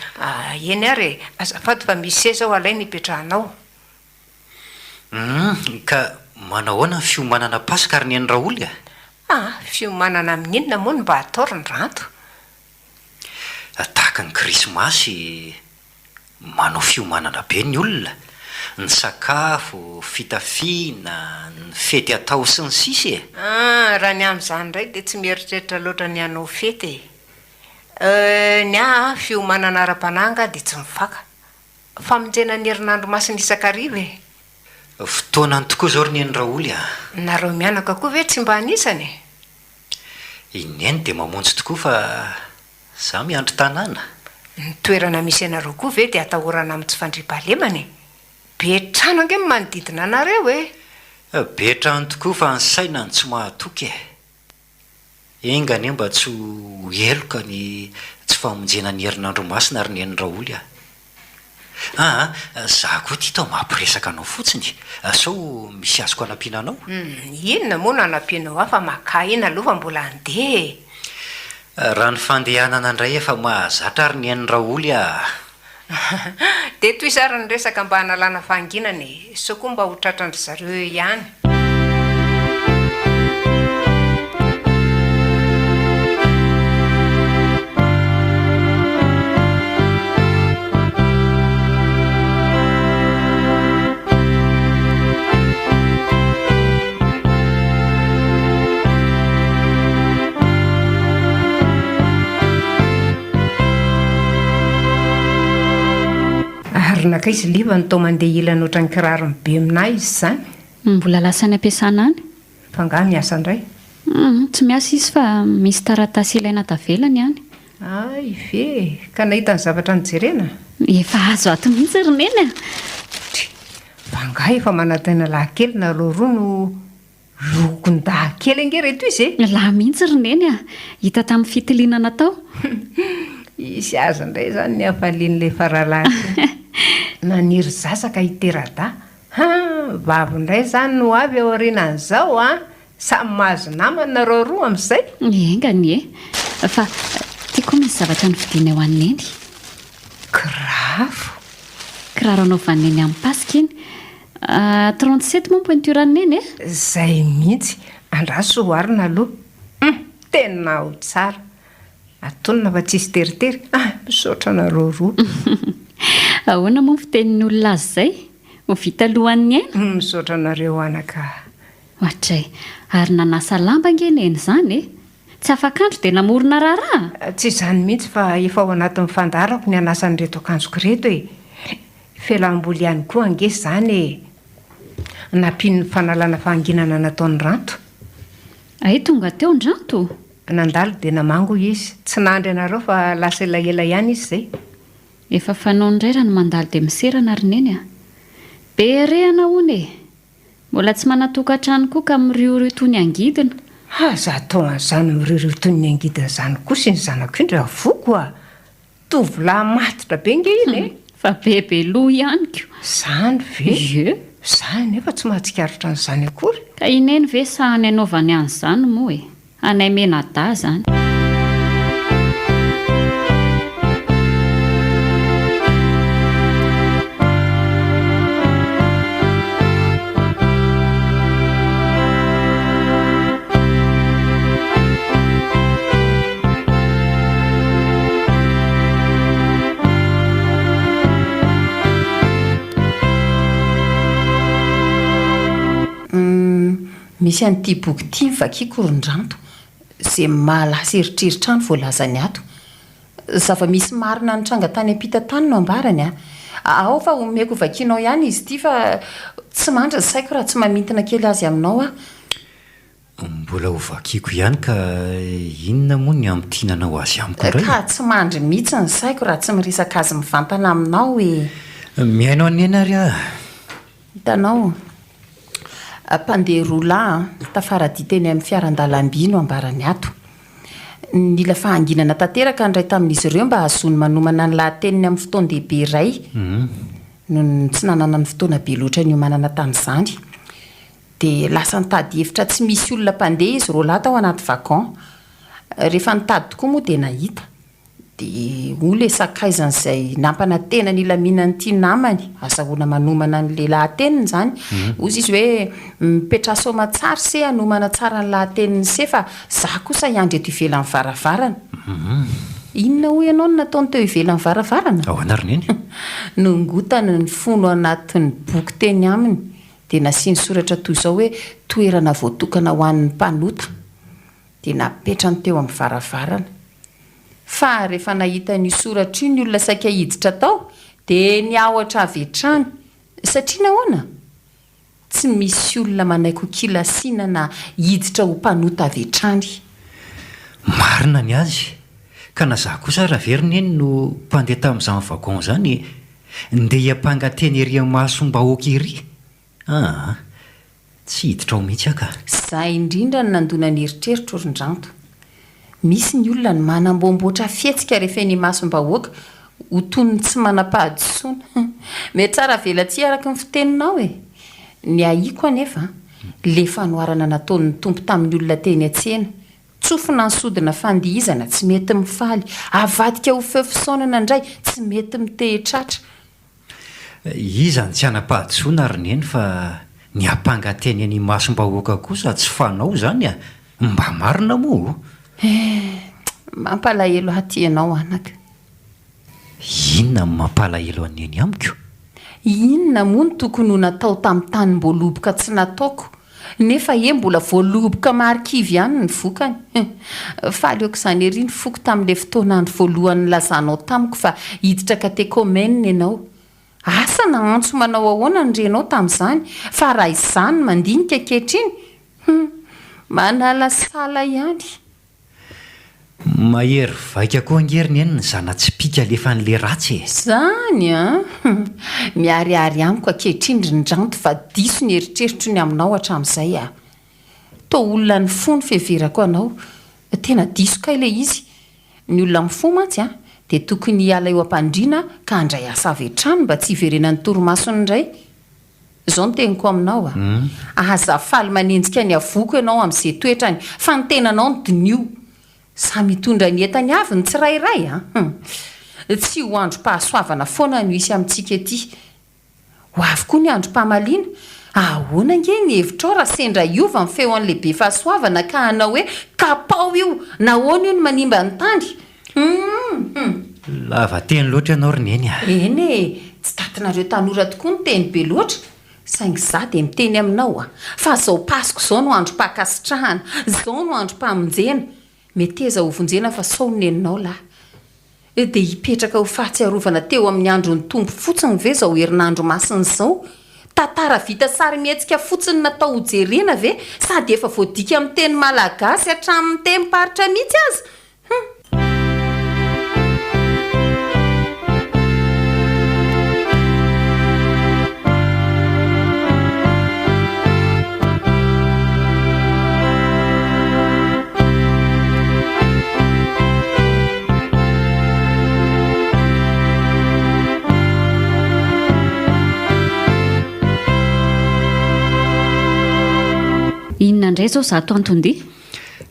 Eny ary azafady fa misy seza ao alay ny hipetrahanao. Ka manahoana ny fiomanana Pasika ary ny eny Raoly a? Fiomanana amin'inona moa no mba atao ry ndranto? Tahaka ny Krismasy manao fiomanana be ny olona. Ny sakafo, fitafiana, ny fety atao sy ny sisy e. Raha ny amin'izany indray dia tsy mieritreritra loatra ny hanao fety ny fiomanana ara-pananga dia tsy mivaka. Famonjena ny herinandro masina isan-kariva e. Fotoanany tokoa izao ry ny eny Raoly a. Nareo mianaka koa ve tsy mba anisany? Iny eny dia mamonjy tokoa fa za miandry tanàna. Ny toerana misy anareo koa ve dia atahorana amin'ny tsy fandriam-pahalemana e? Be trano ange manodidina anareo e. Be trano tokoa fa ny saina ny tsy mahatoky e. Engany mba tsy ho eloka ny tsy famonjena ny herinandro masina ary ny eny Raoly a. Za koa ty tao mampiresaka anao fotsiny. Sao misy azoko hanampiana anao? Inona moa no hanampianao afa makaina aloha fa mbola handeha. Raha ny fandehanana indray efa mahazatra ary ny eny Raoly a. Dia toy sara ny resaka mba hanalana fahanginana e. So koa mba ho tratrandry zareo ihany. Nakaizy liva ny tao mandeha ilana ohatran'ny kirarony be aminahy izy izany. Mbola lasa ny ampiasana any? Fa nga miasa indray? Tsy miasa izy fa misy taratasy ilaina tavelany any. Ay ve, ka nahita ny zavatra nijerena? Efa azo ato mihitsy ry neny a. Fa nga efa manantena lahankely na roa no lokony dahakely ange reto izy e. Laha mihitsy ry neny a, hita tamin'ny fitiliana natao. Isy azo indray izany ny hafalian'ilay faralahy. Naniry zasaka hiterada. Vavy indray izany no avy ao aorianan'izao a. samy mahazo namana reo roa amin'izay. engany fa tia koa misy zavatra nyvidiana eo anneny kiraro kiraro anaovan'ny eny amin'ny pasika iny 37 moa pointuraneny izay mihitsy andraso hoarina aloha tena ho tsara atonina fa tsisy teritery misaotra nareo roa. ahoana moa fitenin'ny olona azy izay ho vita alohan'ny aina misaotra nareo anaka ohatray ary nanasa lamba ngeneny izany tsy afaka andro dia namorona raharaha tsy izany mihitsy fa efa ao anatin'ny fandarako ny anasan'reto akanjoko reto felam-boly ihany koa angesy izany nampin'ny fanalana fahanginana nataon'ny ranto. ay tonga teo ndranto nandalo dia namango izy tsy nandry anareo fa lasa elaela ihany izy izay. efa fanao ndray raha no mandalo dia miserana ary neny be rehana hony mbola tsy manatokantrano koa ka mirioritony angidina. za tao an'izany mirioritony angidina izany kosa ny zanako indry avoko tovolahy matitra be nge iny fa bebe loha ihany ko izany ve zany nefa tsy mahatsikaritra an'izany akory ka ineny ve sahany anaovany an'izany moa anay mena da zany. misy an'ity boky ity mivakiakorondranto izay mahalasa eritreritrano voalazany ato zava-misy marina nytranga tany ampita tany no ambarany ao fa omeko vakianao ihany izy ity fa tsy mandra saiko raha tsy mamintina kely azy aminao mbola ho vakiako ihany ka inona moa ny amtinanao azy amiko ray ka tsy mandry mihitsy ny saiko raha tsy miresaka azy mivantana aminao mihainao aneny ary hitanao mpandeha rola tafaraditeny amin'ny fiaran-dalamby no ambarany ato nila fahanginana tanteraka ndray tamin'izy ireo mba hazony manomana ny lahateniny amin'ny fotoan-dehibe iray no tsy nanana ny fotoana be loatra ny omanana tamin'izany dia lasa nitady hevitra tsy misy olona mpandeha izy rola tao anaty vacan rehefa nitady tokoa moa dia nahita dia ola sakaizan'izay nampana tena ny laminan'ity namany azahoana manomana ny lahateniny izany ozy izy hoe mipetraso matsara se hanomana tsara ny lahateniny se fa za kosa iandry eto ivelan'ny varavarana inona ho ianao no nataony teo ivelan'ny varavarana ao anarineny nongotany ny fono anatin'ny boky teny aminy dia nasiany soratra toy izao hoe toerana voatokana ho an'ny mpanota dia napetrany teo amin'ny varavarana fa rehefa nahita ny soratra io ny olona saika hiditra tao dia ny ahoatra avetrany satria nahoana tsy misy olona manaiko kilasiana na hiditra ho mpanota avetrany marina ny azy ka na za kosa raha veriny eny no mpandeha tamin'izany vagon izany ndeha hiampangateny ery maso mba hoaka ery tsy hiditra ao mihitsy aka za indrindra ny nandona ny eritreritra orindranto misy ny olona ny manambomboatra fietsika rehefa ny masom-bahoaka ho tony tsy manam-pahadisoana me tsara velatsia araka ny fiteninao ny aiko anefa le fanoarana nataon'ny tompo tamin'ny olona teny atsena tsofina nsodina fandihizana tsy mety mifaly avadika ho fefisaonana indray tsy mety mitehitratra izany tsy anam-pahadisoana ary neny fa ny ampangateny ny masom-bahoaka kosa tsy fanao zany mba marina moa mampalahelo aty ianao anaka inona mampalahelo aneny amiko inona moa ny tokony ho natao tamin'ny tany mboaloboka tsy nataoko nefa mbola voaloboka marikivy ihany ny vokany faly eoko izany ery ny foko tamin'ilay fotoanandro voalohany lazanao tamiko fa hiditra katekomenina ianao asa na antso manao ahoana ny renao tamin'izany fa raha izany mandinika kehitriny manala sala ihany mahery vaika koa angeriny eny ny zana-tsipika alefa n'le ratsy zany miariary amiko akehitrindry ny dranto fa diso ny eritreritro ny aminao hatramin'izay to olona ny fo ny fiheverako anao tena diso ka ilay izy ny olona mifo mantsy dia tokony hiala eo am-pandriana ka handray asa avetrano mba tsy hiverenan'ny torimasony indray izao no teniko aminao azafaly manenjika ny avoko ianao amin'izay toetrany fa ny tenanao ny dinio sa mitondra ny entany avy ny tsirairay tsy ho androm-pahasoavana foana no isy amintsika ety ho avy koa ny androm-pahamaliana ahoana nge ny hevitrao raha sendra iova ny feo an'lehibe fahasoavana ka hanao hoe kapao io na hoana io ny manimba ny tany lava teny loatra ianao roneny eny tsy tatinareo tanora tokoa ny teny be loatra saingy za dia miteny aminao fa zao pasiko izao no androm-pahakasitrahana izao no androm-pahamonjena meteza ho vonjena fa sao neninao lahy dia hipetraka ho fahatsiarovana teo amin'ny androny tompo fotsiny ve zao herinandro masiny izao tantara vita sary mihetsika fotsiny natao hojerena ve sady efa voadika amin'ny teny malagasy hatramin'ny teny-paritra mihitsy azy inona indray zao zato antondia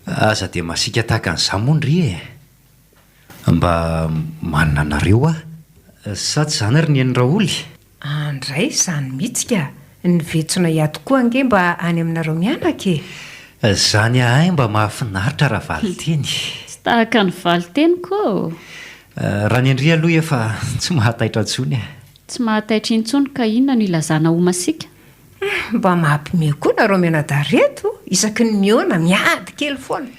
aza dia masika tahaka an'izao moandry mba manana anareo sa tsy zany ry ny Raoly andray izany mihitsika ny vetsona iato koa ange mba any aminareo mianaka zany ahay mba mahafinaritra raha valiteny tsy tahaka ny valiteny koa raha ny andry aloha efa tsy mahataitra ntsony tsy mahataitra intsony ka inona no ilazana omasika mba mahampime koa nareo mianadareto isaky ny miona miady kely foana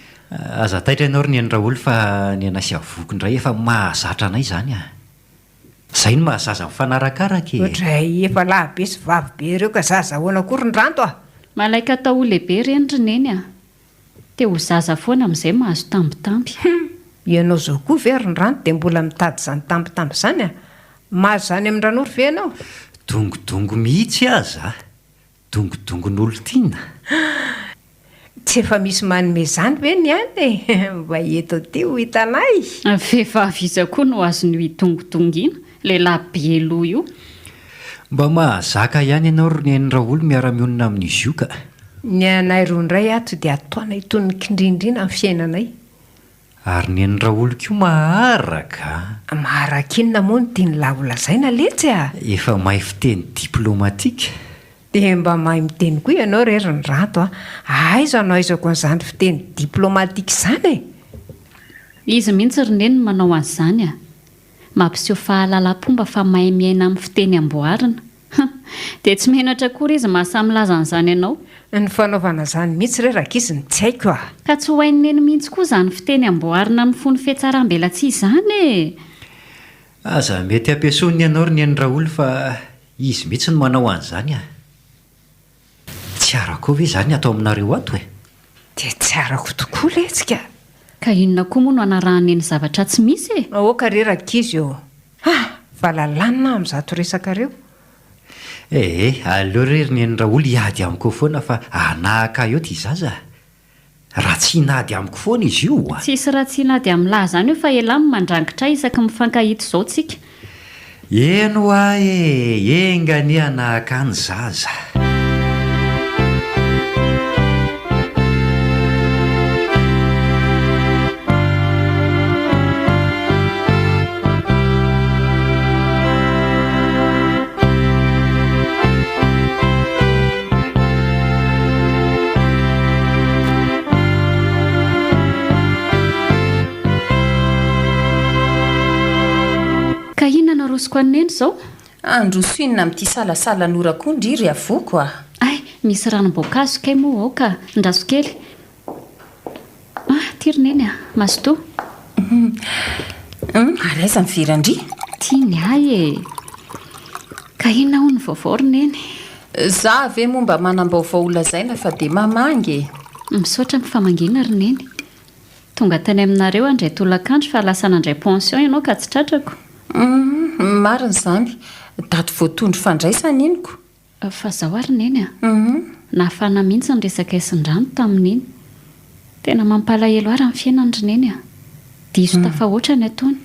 aza taitra ianao ry ny Raoly fa ny anasy avoky indray efa mahazatra anay zany zay no mahazaza mifanarakaraka ohatray efa lahibe sy vavibe ireo ka zazahoana korondranto malaika tao lehibe reny roneny teo ho zaza foana amin'izay mahazo tambitamby ianao zao koa ve rondranto dia mbola mitady zany tambitamby zany mahazo zany amin'ny ranory ve ianao dongodongo mihitsy aza dongodongon'olo tiana tsy efa misy manome zany ve ny any mba eto ty ho hitanay vehivavy iza koa no azo ny dongodongina lehilahy be loha io mba mahazaka ihany ianao ry ny Raoly miara-mionina amin'izy io ka ny anay roa indray ato dia ataonay itony kindrindrina amin'ny fiainanay ary ny Raoly koa maharaka inona moa no tiany lahy olazaina letsy efa mahay fiteny diplomatika dia mba mahay miteny koa ianao rery ny ranto aiza no aizako an'izany fiteny diplomatika izany izy mihitsy roneny no manao an'izany mampiseho fahalalam-pomba fa mahay miaina amin'ny fiteny amboarina dia tsy menatra kory izy mahasamilaza an'izany ianao ny fanaovana zany mihitsy reraka izy ny tsy haiko ka tsy ho hainyneny mihitsy koa izany fiteny amboarina amin'ny fony fihetsaram-bela tsy izany aza mety ampiasaony ianao ry ny Raoly fa izy mihitsy no manao an'izany tsy arako ve zany atao aminareo ato dia tsy arako tokoa letsika ka inona koa moa no anarahany eny zavatra tsy misy aoka reraka izy eo valalanina amin'zato resakareo aleo rery ny Raoly hiady amiko foana fa anahaka eo ty zaza raha tsy hinady amiko foana izy io tsisy raha tsy hinady amin'ny lahy zany io fa elamy mandrangitra isaky mifankahito izao tsika eno engany anahaka any zaza koaneny zao androsoinina amin'ity salasala nora koa ndry ry avoko ay misy ranom-boankazo kay moa ao ka ndraso kely tironeny masoto ary aiza miverandry tiany ay ka inona ho ny vaovao roneny za ve momba manam-baovao olazaina fa dia mamangy misaotra mifamangina roneny tonga tany aminareo andray tolakandro fa lasa nandray pension ianao ka tsy tratrako marina izany daty voatondro fandraisana iniko fa zaho ary neny nahafana mihitsy ny resaka isin-drano tamin'iny tena mampalahelo ary amin'ny fiainany roneny dia izo tafahoatra ny ataony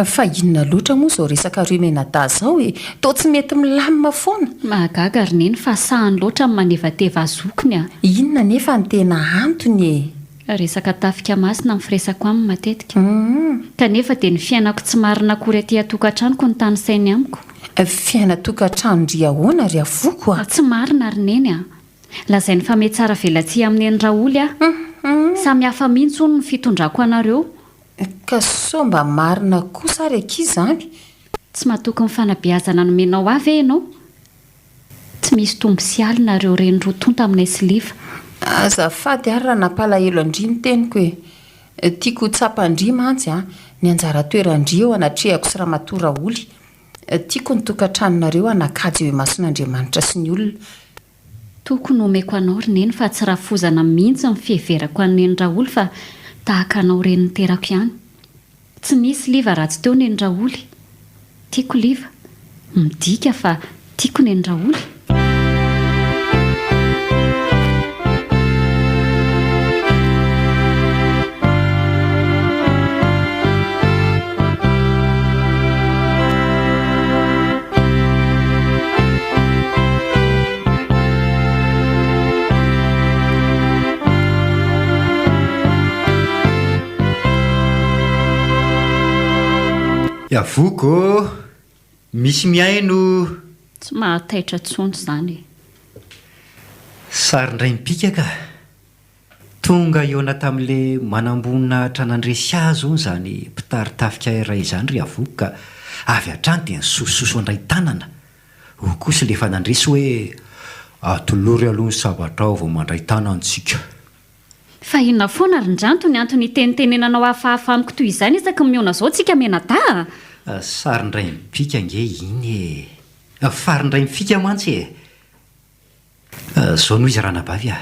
fa inona loatra moa izao resaka reo menada zao e to tsy mety milamina foana. mahagaga ry neny fa sahany loatra amin'ny manevateva azokony a. Inona nefa ny tena antony resaka tafika masina amin'ny firesako aminy matetika kanefa dia ny fiainako tsy marina akory aty atokantranoko ny tany sainy amiko. Fiaina tokantrano ry ahoana ry avoko a? Tsy marina ry neny a. lazay ny fametsara velatsia amin'ny endraoly a. Samy hafa mihitsy hono ny fitondrako anareo. Ka so mba marina kosa ary aky izany. Tsy mahatoky ny fanabeazana nomenao avy ianao. Tsy misy tombo sy alinareo reny roa tonta aminay Siliva. Azafady ary raha nampalahelo andry ny teniko e. Tiako tsapandry mantsy a ny anjara toerandry eo anatrehako sy ramatora oly. Tiako ny tokantranonareo anakajy eo mason'Andriamanitra sy ny olona. Tokony omeko anao ry neny fa tsy rafozana mihitsy ny fiheverako an'ny endraoly fa tahaka anao reny niterako ihany. Tsy misy liva ratsy teo ny endraoly. Tiako liva midika fa tiako ny endraoly. Avoko misy miaino Tsy mahataitra tsony izany. sarindray mipika ka tonga eona tamin'le manambonina tranandresy azy ony zany mpitaritafika iray izany ry avoko ka avy hatrany dia nisososo andray tanana ho kosa lefa nandresy hoe atolory aloha ny sabatra ao vao mandray tanantsika. Fa inona foana rindranto ny antony tenitenenanao hafahafa amiko toy izany isaka miona zao tsika menada. Sarindray mipika nge iny e. Farindray mifika mantsy e. Zao noho izy ranabavy a.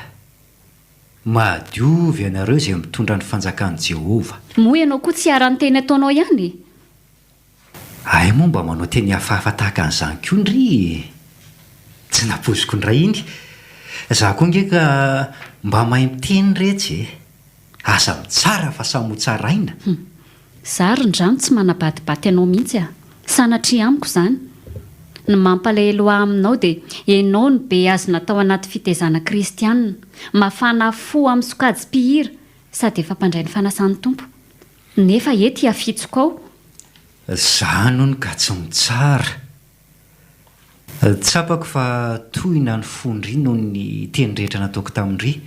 Madiovy ianareo izay mitondra ny fanjakan'i Jehova. Moa ianao koa tsy ara-ny teny ataonao ihany. Ay moa mba manao teny hafahafa tahaka an'izany koa ndry. Tsy napoziko ndray iny. Za koa nge ka mba mahay miteny rehetra e. Asa mitsara fa samotsaraina. Za rindranto tsy manabatibaty anao mihitsy a. Sanatria amiko izany. Ny mampalahelo aminao dia ianao ny be azy natao anaty fitezana kristianina, mafana fo amin'ny sokajim-pihira sady efa mpandray ny fanasan'ny tompo. Nefa ety hafitsoko ao. Zany hono ka tsy mitsara. Tsapako fa tohina ny fondry noho ny teny rehetra nataoko tamindry.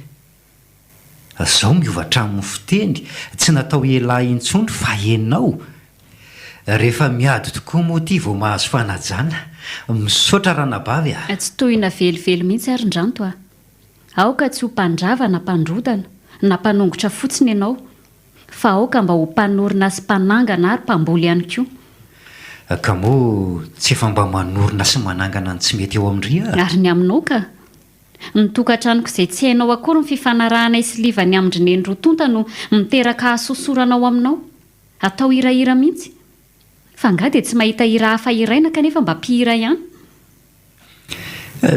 Zao miovatra amin'ny fiteny tsy natao elahy intsony fa enao. Rehefa miady tokoa moa ty vao mahazo fanajana. Misaotra ranabavy a. Tsy tohina velively mihitsy arindranto a. Aoka tsy ho mpandrava na mpandrodana na mpanongotra fotsiny ianao fa aoka mba ho mpanorina sy mpanangana ary mpamboly ihany koa. Ka moa tsy efa mba manorina sy manangana ny tsy mety eo amindry a. Ary ny aminao ka ny tokantranoko izay tsy hainao akory ny fifanarahanay sy livany amindrineny roa tonta no miteraka hasosoranao aminao. Atao hirahira mihitsy. Fa nga dia tsy mahita hira hafa iraina kanefa mba mpihira ihany.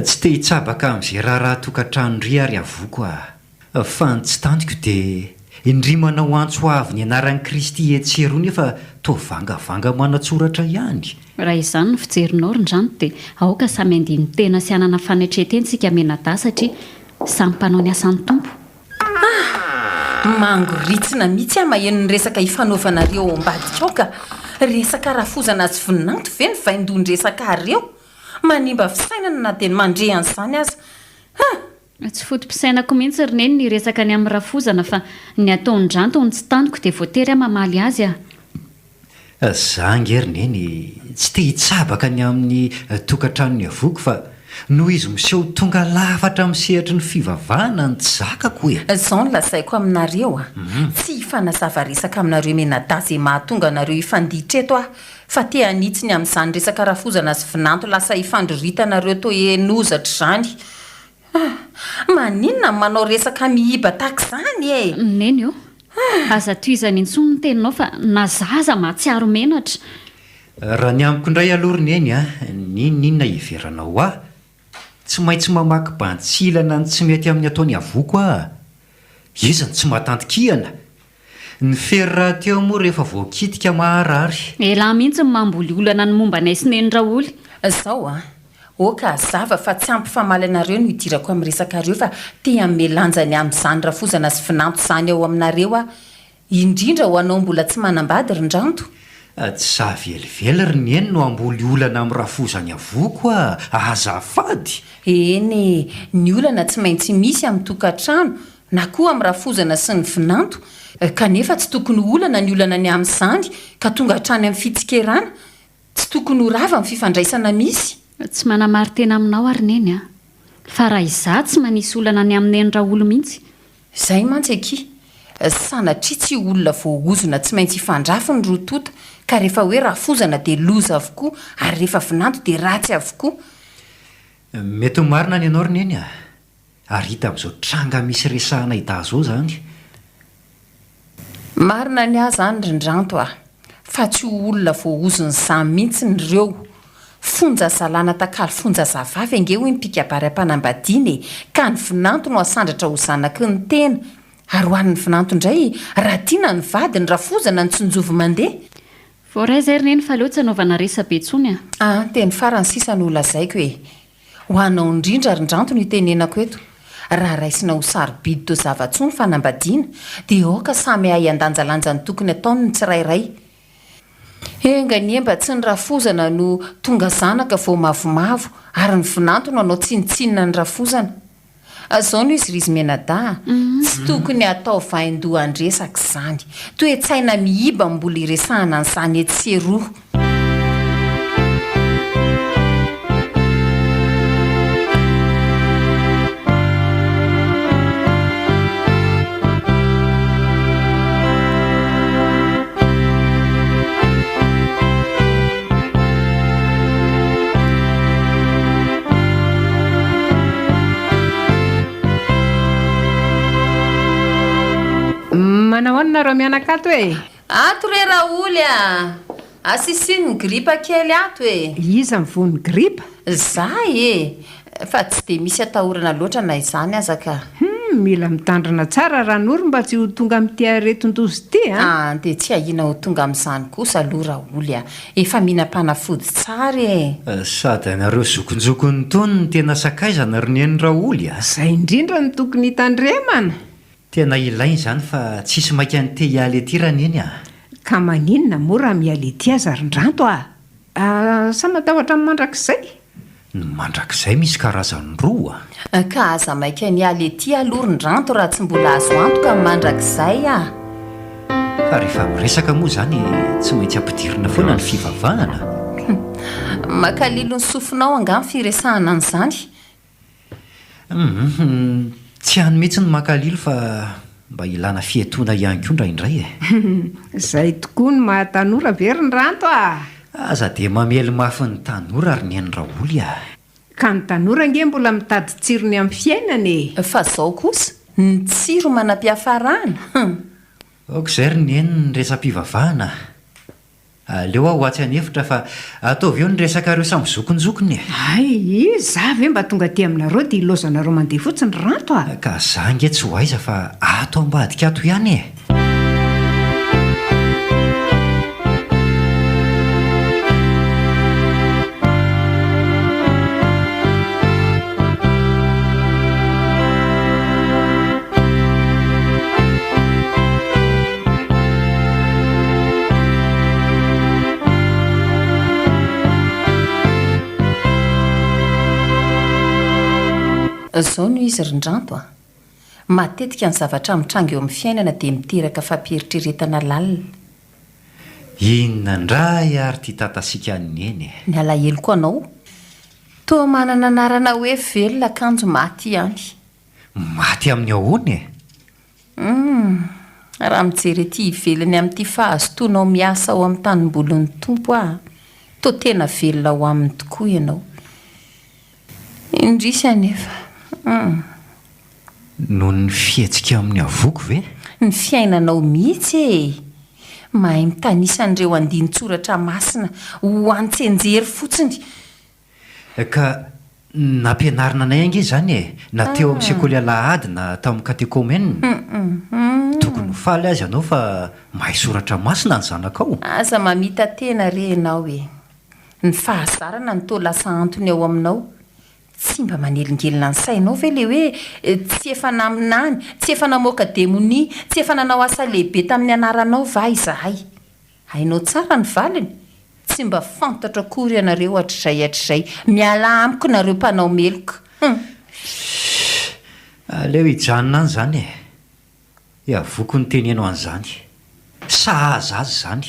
Tsy te hitsabaka amin'izay raha tokantrano-ndry ary avoko a. Fa ny tsy tantiko dia indry manao antso avy ny anaran'i Kristy etsero nefa toa vangavanga manatsoratra ihany. Raha izany ny fijerinao rindranto dia aoka samy andiny tena sy anana fanetreteny sika menada satria samy mpanao ny asan'ny tompo. Mangoritsina mihitsy a maheno ny resaka ifanaovanareo ao ambadika ao ka resaka rafozana azy voninanto ve ny vaindony resaka areo manimba fisainana na dia mandre an'izany aza. Tsy fotom-pisainako mihitsy rineny ny resaka ny amin'ny rafozana fa ny ataon-dranto ny tsy taniko dia voatery mamaly azy a. Za ngerineny tsy te hitsabaka ny amin'ny tokantranony avoko fa noho izy miseho tonga lafatra misehatra ny fivavahana ny tsy zakako e. Zao no lazaiko aminareo a. Tsy hifanazava resaka aminareo menada izay mahatonga anareo hifanditra eto a fa te hanitsiny amin'izany resaka rafozana sy vinanto lasa hifandroritanareo toa enozatra izany. Maninona manao resaka mihiba tahaka izany e. Neny io. Aza toizany intsony ny teninao fa nazaza mahatsiaro menatra. Raha ny amiko indray aloha rineny a, ninona hiveranao a. Tsy maintsy mamaky bantsilana ny tsy mety amin'ny ataony avoko a. Izy ny tsy mahatantokihana. Ny fery raha teo moa rehefa voakitika maharary. elahy mihitsy ny mamboly olana ny momba nay sy neny raoly. Zao oka zava fa tsy ampy famaly anareo no hidirako amin'ny resakareo fa te amelanjany amin'izany rafozana sy finanto izany ao aminareo indrindra ho anao mbola tsy manambady rindranto. Tsy savelively ry ny eny no amboly olana amin'ny rafozany avoko azafady. Eny ny olana tsy maintsy misy amin'ny tokantrano na koa amin'ny rafozana sy ny finanto kanefa tsy tokony olana ny olana ny amin'izany ka tonga hatrany amin'ny fitsikerana tsy tokony ho rava amin'ny fifandraisana misy. Tsy manamary tena aminao ary neny fa raha izaho tsy manisy olana ny amin'eny raolo mihitsy. Izay mantsy aky sanatria tsy olona voaozona tsy maintsy hifandrafy ny rotota ka rehefa hoe rafozana dia loza avokoa ary rehefa finanto dia ratsy avokoa. Mety ho marina ny ianao ry neny ary hita amin'izao tranga misy resahana hita zao zany. Marina ny ahy zany rindranto fa tsy olona voaozony samy mihitsy ny reo. Fonja zalana takalo fonja zavavy ange hoy mipikabary ampanambadiany ka ny finanto no asandratra ho zanaky ny tena ary ho an'ny finanto indray raha tiana ny vady ny rafozana ny tsonjovy mandeha. Voaray zay ry neny fa leo tsy anaovana resabe tsony teny farany sisa no olazaiko ho anao indrindra rindranto no itenenako eto raha raisina ho sarobidy to zava-tsony fanambadiana dia oka samy ahy an-danjalanja ny tokony ataony ny tsirairay. Enganyemba tsy ny rafozana no tonga zanaka vao mavomavo ary ny finanto no anao tsinitsinina ny rafozana. Azao no izy rizy menada tsy tokony atao vaindoha andresaka izany toe-tsaina mihiba mbola iresahana an'izany etseroa. Manao anona raha mianakato ato re raoly asisiny ny gripa kely ato iza mivony gripa zay fa tsy dia misy atahorana loatra na izany aza ka mila mitandrina tsara raha nory mba tsy ho tonga amin'ity areton-dozy ity dia tsy ahina ho tonga amin'izany kosa aloha raoly efa mihinam-panafody tsara Sady anareo zokonjokony tony ny tena sakaizana ry neny raoly izay indrindra ny tokony hitandremana. Tena ilainy izany fa tsisy maika ny te hialy ety raha neny ka maninona moa raha mialy ety aza rindranto sa matahotra ny mandrakizay. Ny mandrakizay misy karazany roa ka aza maika ny aly ety aloha rindranto raha tsy mbola azo antoka ny mandrakizay fa rehefa miresaka moa zany tsy maintsy ampidirina foana ny fivavahana. Makalilo ny sofinao angamy firesahana an'izany. Tsy hany mihitsy ny makalilo fa mba ilana fietoana ihany koa indraindray Izay tokoa ny mahatanora very ny ranto aza dia mamely mafy ny tanora ary neny raoly ka ny tanora nge mbola mitady tsirony amin'ny fiainany fa zao kosa ny tsiro manam-piafarana aok'izay ry neny ny resam-pivavahana aleo ho atsy anefitra fa ataovy eo ny resaka reo samy zokonjokony za ve mba tonga ty aminareo dia ilozanareo mandeha fotsiny ranto ka za nge tsy ho aiza fa ato ambadika ato ihany zao no izy rindranto matetika ny zavatra mitranga eo amin'ny fiainana dia miteraka fampieritrretana lalina. Inona ndray ary ty tatasika ny eny ny alaheloko anao toa manana anarana hoe velona akanjo maty ihany. Maty amin'ny ahoany raha mijery ety hivelany amin'ity fahazotoanao miasa ao amin'ny tanimbolon'ny tompo toa tena velona ho aminy tokoa ianao indrisy anefa noho ny fihetsika amin'ny avoko ve ny fiainanao mihitsy mahay mitanisan'ireo andiny tsoratra masina ho antsenjery fotsiny ka nampianarina anay ange zany e, na teo amin'ny sekoly alahady na tao amin'ny katekomenina. Tokony ho faly azy ianao fa mahay soratra masina ny zanakao. Aza mamita tena re ianao e. Ny fahazarana no to lasa antony ao aminao. Tsy mba manelingelina ny sainao ve le hoe tsy efa naminany, tsy efa namoaka demonia, tsy efa nanao asa lehibe tamin'ny anaranao va izahay. Hainao tsara ny valiny. Tsy mba fantatra akory ianareo hatr'izay. Miala amiko nareo mpanao meloka. Aleo hijanona any zany e. Iavoko ny tenenao an'izany. Sahaza azy zany.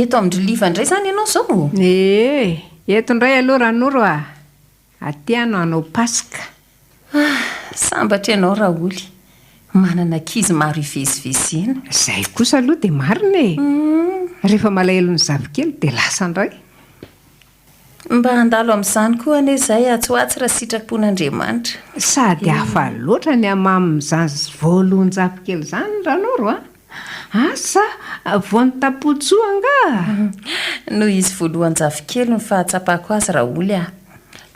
Eto amindriliva indray zany ianao zao. Eto indray aloha ranoro a. Atiano anao pasika. Sambatra ianao Raoly. Manana ankizy maro ivezivezena. Zay kosa aloha dia marina e. Rehefa malahelo ny zavikely dia lasa indray. Mba handalo amin'izany koa ane izay atsoatsy raha sitrapon'Andriamanitra. Sady hafa loatra ny amamin'izany voalohany zavikely zany ranoro a. Asa voan'ny tapotsoa anga. Noho izy voalohany zavikely ny fahatsapako azy Raoly a.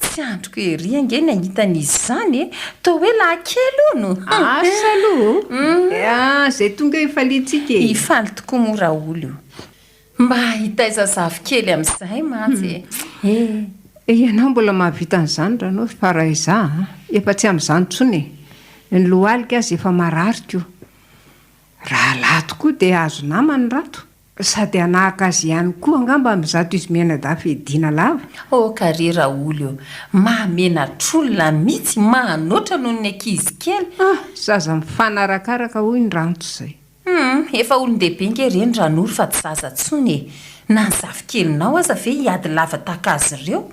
Tsy androko ery ange ny ahitan'izy izany e. Toa hoe lahankely hono. Asa aloha. Zay tonga ifalitsika e. Ifaly tokoa moa Raoly io. Mba hitaiza zavikely amin'izay mantsy e. Ianao mbola mahavita an'izany ranao fa raha iza efa tsy amin'izany tsony. Ny lohalika azy efa marariko. Raha lato koa dia azo namany rato. Sady anahaka azy ihany koa angamba mizato izy mianadafa edina lava. Kare Raoly io. Mahamena trolona mihitsy mahanoatra noho ny ankizy kely. Zaza mifanarakaraka hoy ny ranto izay. Efa olon-dehibe nge reny ranoro fa tsy zaza tsony e. Na ny zavikelinao aza ve hiady lava taka azy ireo.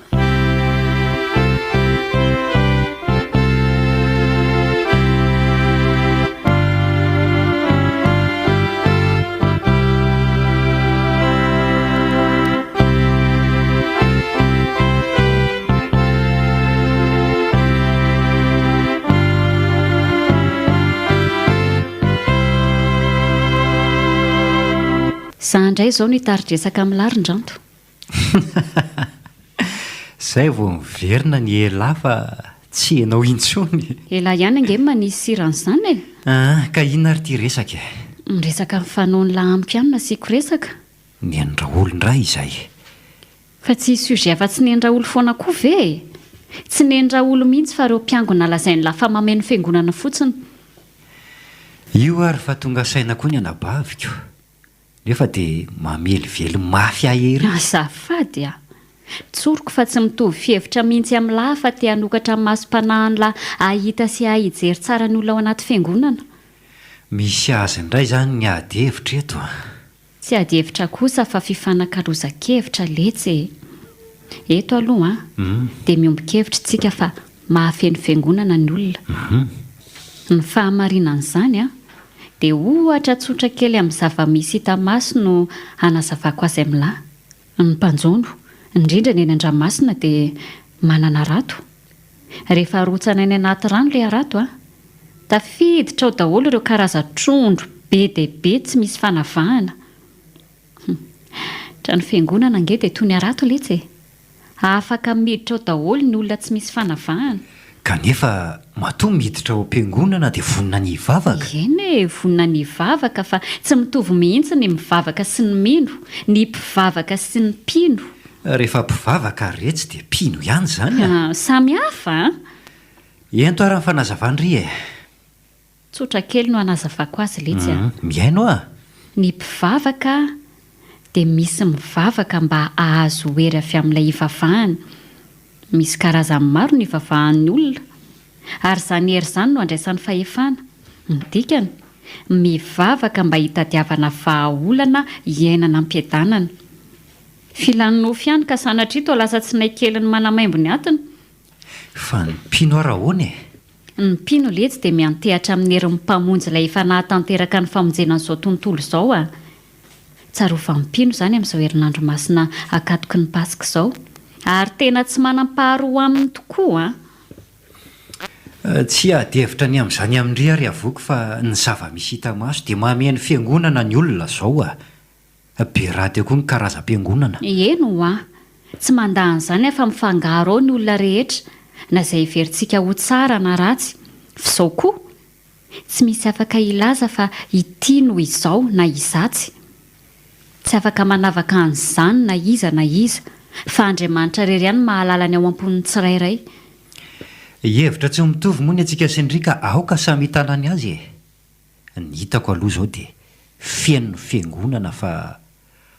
Za indray izao no hitaridresaka amin'ny larin-dranto. Zay vao miverina ny ela fa tsy ianao intsony. Ela ihany ange manisy siran'izany e. Ka inona ary ity resaka? Miresaka amin'ny fanaony lahampy nasiako resaka. Ny andraolo indray izay. Fa tsy sujet afa-tsy ny andraolo foana koa ve? Tsy ny andraolo mihitsy fa ireo mpiangona lazainy lafa mameno fiangonana fotsiny. Io ary fa tonga saina koa ny anabaviko. Nefa dia mamelively mafy ahery. Azafady a. Tsoroko fa tsy mitovy fihevitra mihitsy amin'ny lahy fa te hanokatra masom-panahiny la ahita sy ahijery tsara ny olona ao anaty fiangonana. Misy azy indray zany ny ady hevitra eto. Tsy ady hevitra kosa fa fifanakaroza-kevitra letsy. Eto aloha dia miombon-kevitra tsika fa mahafeno fiangonana ny olona. Ny fahamarinan'izany dia ohatra tsotra kely amin'ny zava-misy hita maso no hanazavako azy amin'ny lahy. Ny mpanjono, indrindra ny eny an-dranomasina dia manana rato. Rehefa arotsana any anaty rano ilay rato tafiditra ao daholo ireo karaza-trondro be dia be tsy misy fanavahana. Trano fiangonana ange dia toy ny arato letsy e. Afaka miditra ao daholo ny olona tsy misy fanavahana. Kanefa matoa miditra ao am-piangonana dia vonina ny hivavaka. Eny vonina ny hivavaka fa tsy mitovy mihitsy ny mivavaka sy ny mino, ny mpivavaka sy ny mpino. Rehefa mpivavaka retsy dia mpino ihany zany. Samy hafa. Ento ary ny fanazavany ry e. Tsotra kely no hanazavako azy letsy Miaino Ny mpivavaka dia misy mivavaka mba ahazo hery avy amin'ilay hivavahana. Misy karazany maro ny hivavahan'ny olona. Ary izany hery izany no andraisan'ny fahefana. Ny dikany, mivavaka mba hitadiavana vahaolana iainana am-piadanana. Filany nofy ihany ka sanatria toa lasa tsy naikely ny manamaimbo ny atiny. Fa ny mpino ara hoany e. ny mpino letsy dia miantehatra amin'ny herin'ny mpamonjy ilay efa nahatanteraka ny famonjena n'izao tontolo izao a. Tsara ho fa mpino izany amin'izao herinandro masina akatoky ny pasika izao, ary tena tsy manam-paharoa aminy tokoa a. Tsy adevitra ny amin'izany amin'ndry ary avoako fa ny zava-misy hita maso dia mameny fiangonana ny olona izao a. Be raha koa ny karazam-piangonana. Eno a, tsy mandahan'izany afa mifangaro ao ny olona rehetra, na izay heverintsika ho tsara na ratsy. F'izao koa tsy misy afaka ilaza fa ity no izao na izatsy. Tsy afaka manavaka an'izany na iza, fa Andriamanitra irery ihany mahalala ny ao am-pon'ny tsirairay. Hevitra tsy mitovy moa ny antsika sendrika aoka samy hitana ny azy e. Ny hitako aloha izao dia feno fiangonana fa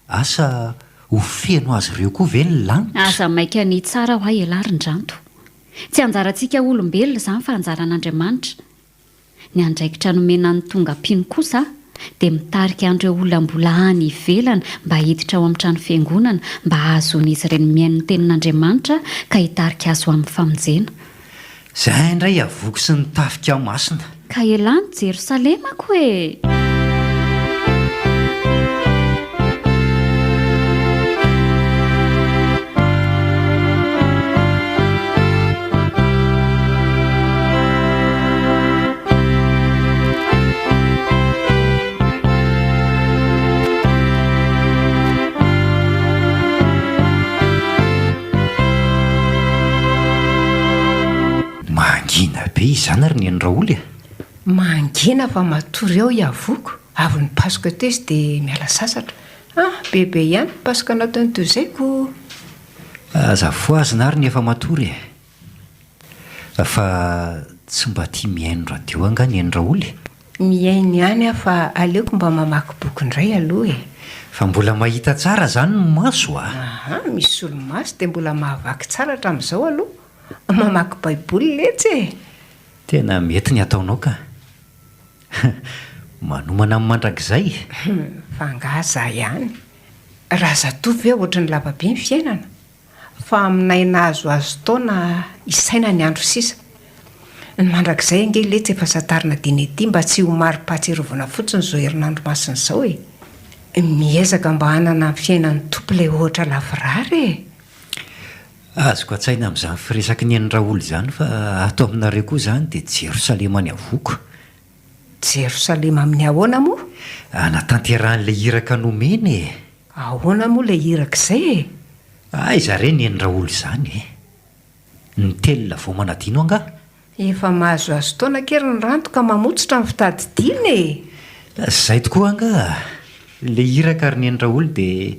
asa ho feno azy ireo koa ve ny lanitra. Aza maika ny tsara ho ahy elarin-dranto. Tsy anjarantsika olombelona izany fa anjaran'Andriamanitra. Ny andraikitra nomena ny tonga mpino kosa dia mitarika an'ireo olona mbola any ivelana mba hiditra ao amin'ny trano fiangonana mba ahazon'izy ireny miaino ny tenin'Andriamanitra ka hitarika azy ho amin'ny famonjena. Izay indray avoky sy ny tafika masina. Ka elany Jerosalemako e. Mangina be izany ary ny andraoly. Mangina fa matory eo iavoko. Avy ny pasika teo izy dia miala sasatra. Bebe ihany pasika nataony toy izay ko. Aza foazina ary ny efa matory e. Fa tsy mba tia mihaino radio anga ny andraoly. Mihaino ihany aho fa aleoko mba mamaky boky indray aloha e. Fa mbola mahita tsara izany ny maso a. Misy olo-maso dia mbola mahavaky tsara hatramin'izao aloha. Mamaky baiboly letsy e. Tena mety ny ataonao ka. Manomana amin'ny mandrakizay. Fa ngaza ihany. Raha zatovy hoe ohatran'ny lavabe ny fiainana. Fa aminay nahazoazo taona isaina ny andro sisa. Ny mandrakizay ange letsy efa satarina dinety mba tsy ho mari-pahatsiarovana fotsiny izao herinandro masina izao e. Miezaka mba hanana ny fiainan'ny tompo ilay ohatra lavirary e. Azoko atsaina amin'izany firesaky ny andraoly izany fa ato aminareo koa izany dia Jerosalema ny avoako. Jerosalema amin'ny ahoana moa? Anatanteran'ilay iraka nomeny e. Ahoana moa ilay iraka izay e? Zareo ny andraoly izany e. Ny telona vao manadino anga. Efa mahazoazo taona kely ny ranto ka mamotsitra ny fitadidiana e. Izay tokoa anga. Ilay iraka ary ny andraoly dia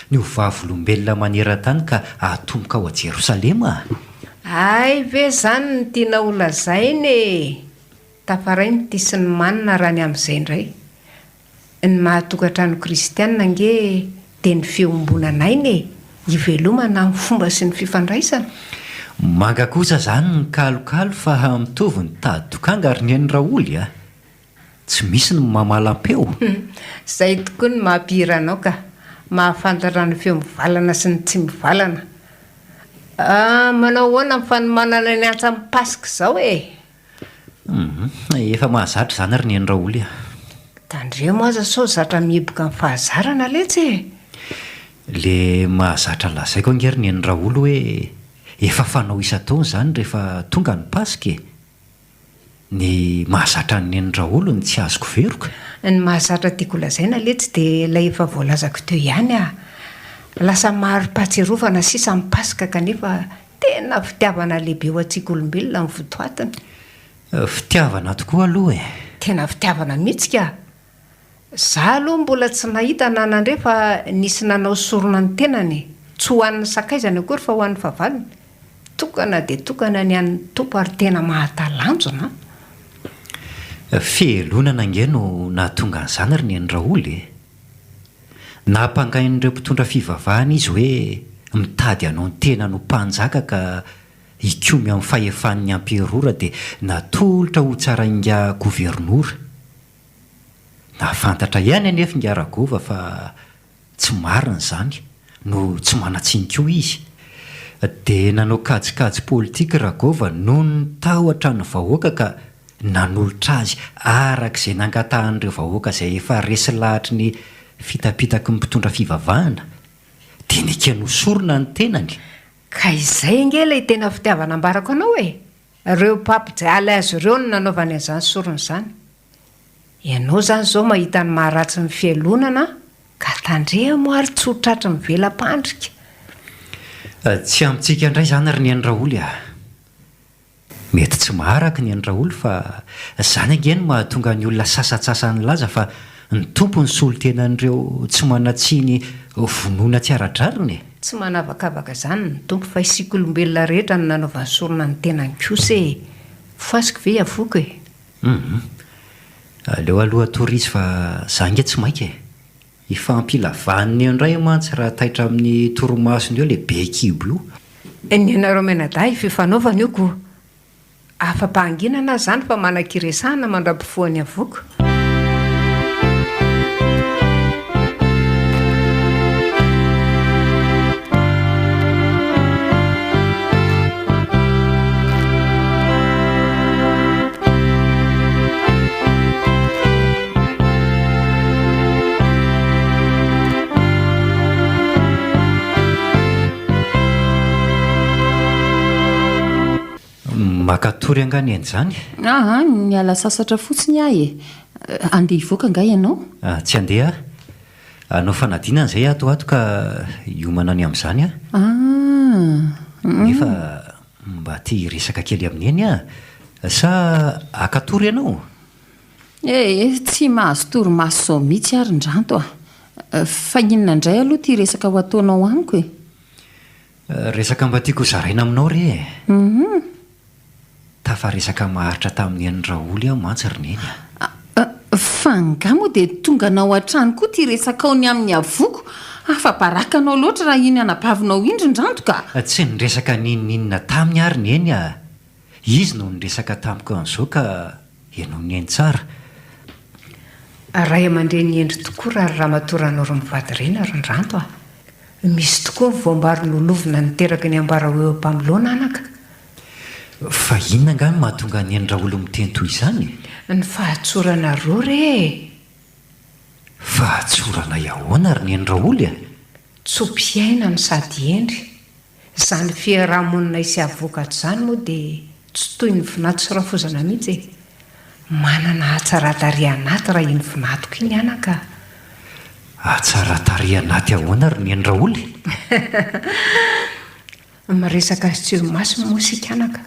ny hovavolombelona maneran-tany ka atomboka ao a Jerosalema. Ay ve izany ny tiana ho lazaina e. Tafaray ny tisy ny manina raha ny amin'izay indray. Ny mahatokantrano kristianina nge dia ny fiombonanainy e. Ivelomana amin'ny fomba sy ny fifandraisana. Manga kosa izany ny kalokalo fa mitovy ny tady tokanga ary ny andraoly a. Tsy misy ny mamalam-peo. Izay tokoa ny mahapiranao ka. Mahafantatra ny feo mivalana sy ny tsy mivalana. Manao ahoana ny fanomanana ny antsa amin'ny pasika izao e. Efa mahazatra izany ary ny andraoly a. Tandremo aza sao zatra mihiboka amin'ny fahazarana letsy e. Le mahazatra lazaiko angery ny andraoly hoe efa fanao isan-taona izany rehefa tonga ny pasika e. Ny mahazatra ny andraoly ny tsy azoko veroka. Ny mahazatra tiako lazaina letsy dia ilay efa voalazako teo ihany a. Lasa mari-pahatsiarovana sisa amin'ny pasika kanefa tena fitiavana lehibe ho antsika olombelona ny votoatiny. Fitiavana tokoa aloha e. Tena fitiavana mihitsy ka. Za aloha mbola tsy nahita na nandray fa nisy nanao sorona ny tenany. Tsy ho an'ny sakaizany akory fa ho an'ny fahavaliny. Tokana dia tokana ny an'ny tompo ary tena mahatalanjona. Fielonana nge no nahatonga an'izany ary ny andraoly e. Nampangain'ireo mpitondra fivavahana izy hoe mitady anao ny tena no mpanjaka ka hikomy amin'ny fahefan'ny amperora dia natolotra ho tsara inga governora. Nafantatra ihany anefa inga Aragova fa tsy marina izany no tsy manatsinika io izy. dia nanao kajikajy politika Ragova noho ny tahotra ny vahoaka ka nanolotra azy arak'izay nangatahan'ireo vahoaka izay efa resy lahatry ny fitapitaky ny mpitondra fivavahana dia nikainosorona ny tenany. Ka izay nge ilay tena fitiavana ambarako anao ireo mpampijaly azy ireo no nanaovany an'izany sorona izany. Ianao zany izao mahita ny maharatsy ny fialonana ka tandremo ary tsotratra ny velam-pandrika. Tsy amintsika indray izany ary ny Andraholy mety tsy maharaka ny Andraholy fa izany ange no mahatonga ny olona sasatsasany laza fa ny tompo ny solotenan'ireo tsy manatsiny vonoana tsy ara-drariny. Tsy manavakavaka izany ny tompo fa isika olombelona rehetra no nanaovany sorona ny tenany kosa fasika ve avoka aleo aloha torizy fa za nge tsy maika ifampilavaniny indray mantsy raha taitra amin'ny toromasony eo le be kibo io. Ny anareo menada fifanaovana io ko afa-pahanginana zany fa manan-kiresahana mandram-pifoany avoka. Makatory angany an'izany. Niala sasatra fotsiny ahy andeha hivoaka nga ianao? Tsy andeha anao fanadinana izay atoato ka hiomana any amin'izany nefa mba tia resaka kely amin'ny eny sa akatory ianao? Tsy mahazo torimaso zao mihitsy ary ndranto fa inona indray aloha tia resaka ho ataonao amiko resaka mba tiako zaraina aminao re tafa resaka maharitra tamin'ny Andraholy aho mantsy ry neny. Fa nga moa dia tonga anao an-trano koa tia resaka ao ny amin'ny avoko afa-baraka anao loatra raha iny anabavinao indrindranto ka. Tsy nyresaka nininina taminy ary neny izy no nyresaka tamiko an'izao ka ianao ny hainy tsara. Ray aman-dreny endry tokoa raha ramatoranao ry mivady reny ary ndranto misy tokoa ny voambary nolovina niteraka ny ambara eo mpamilona anaka. Fa inona nga no mahatonga ny Andraholy miteny toy izany? Ny fahatsorana roa re. Fahatsorana iahoana ary ny Andraholy Tso-piaina no sady endry. Izany fiarahamonina isy avokato izany moa dia tsy toy ny vinato sy rafozana mihitsy manana hatsaratary anaty raha iny vinatoko iny anaka. Hatsaratary anaty ahoana ary ny Andraholy? Miresaka azy tsiro-maso moa sika anaka.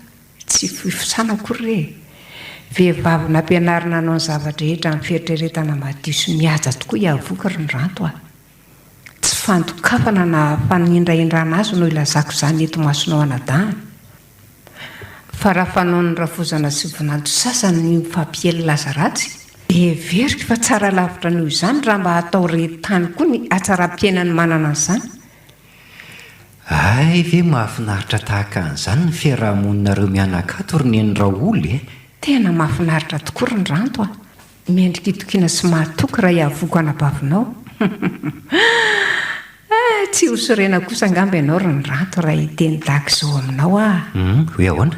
Tsy fifosana akory re. Vehivavy nampianarina anao ny zavatra rehetra amin'ny fieritreretana madio sy mihaja tokoa iavoka ry ndranto Tsy fandokafana na fanindraindrana azy no ilazako izany eto masonao anadahana. Fa raha fanao ny rafozana sy vinanto sasany ny fampiely laza ratsy dia verika fa tsara lavitra noho izany raha mba atao retany koa ny atsara-piainany manana an'izany. Ay ve mahafinaritra tahaka an'izany ny fiarahamoninareo mianakato ry ny Andraholy Tena mahafinaritra tokoa ry ndranto miendrika itokiana sy mahatoky raha iavoka anabavinao. Tsy hosorena kosa angamba ianao ry ndranto raha hiteny tahaka izao aminao hoe ahoana?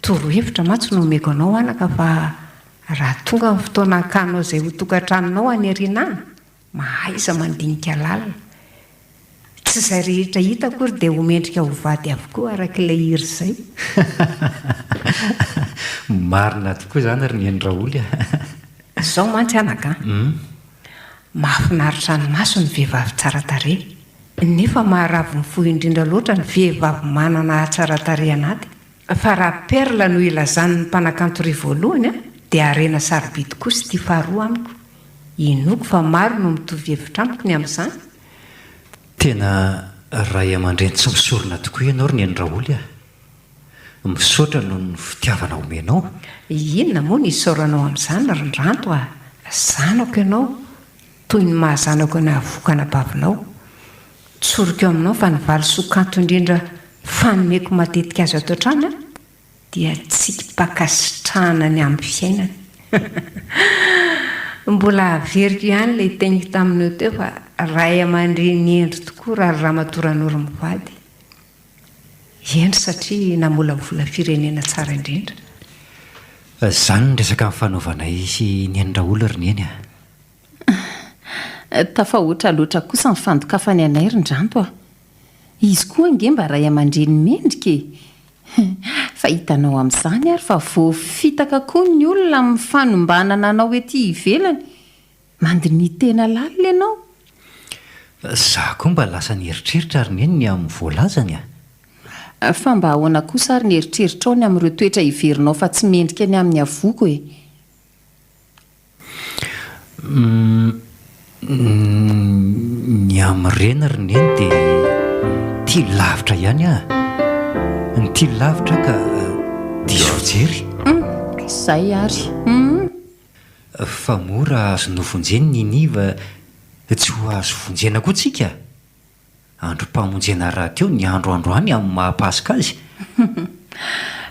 Torohevitra mantsy no omeko anao anaka fa raha tonga ny fotoana ankanao izay ho tokantranonao any arinana mahaiza mandinika lalina. Tsy izay rehetra hita akory dia homendrika ho vady avokoa arak'ilay iry izay. Marina tokoa izany ry ny Andraholy Izao mantsy anaka mahafinaritra ny maso ny vehivavy tsara tarehy nefa maharavo ny fo indrindra loatra ny vehivavy manana tsara tarehy anaty. Fa raha perla no ilazany ny mpanakanto-ry voalohany dia arena sarobidy koa sy tia faharoa amiko. Inoko fa maro no mitovy hevitra amiko ny amin'izany. Tena ray aman-dreny tsy misorona tokoa ianao ry ny Andraholy misaotra noho ny fitiavana omenao. Inona moa ny isaoranao amin'izany ry ndranto zanako ianao toy ny mahazanako ny avoka anabavinao. Tsoriko aminao fa nivaly sokanto indrindra fanomeko matetika azy ato an-trano dia tsy mpakasitrahana ny amin'ny fiainany. Mbola averiko ihany ilay teniko tamin'io teo fa ray aman-dreny endry tokoa raha ramatoranao ry mivady. eny satria namolavola firenena tsara indrindra. Zany ny resaka amin'ny fanaovanay sy ny andraolo ry ny eny tafahoatra loatra kosa ny fandokafany anay rindranto a. Izy koa ange mba ray aman-dreny mendrika fa hitanao amin'izany ary fa voafitaka koa ny olona amin'ny fanombanana anao ety ivelany mandiny tena lalina ianao. Za koa mba lasa ny eritreritra ary ny eny ny amin'ny voalazany fa mba ahoana kosa ary ny eritreritrao ny amin'ireo toetra iverinao fa tsy mendrika ny amin'ny avoko ny amin'ireny ry ny eny dia tia lavitra ihany ny tia lavitra ka diso fijery izay ary fa mora azo novonjeny ny niva tsy ho azo vonjena koa tsika andro-pamonjena raha teo ny androandroany amin'ny mahapasoka azy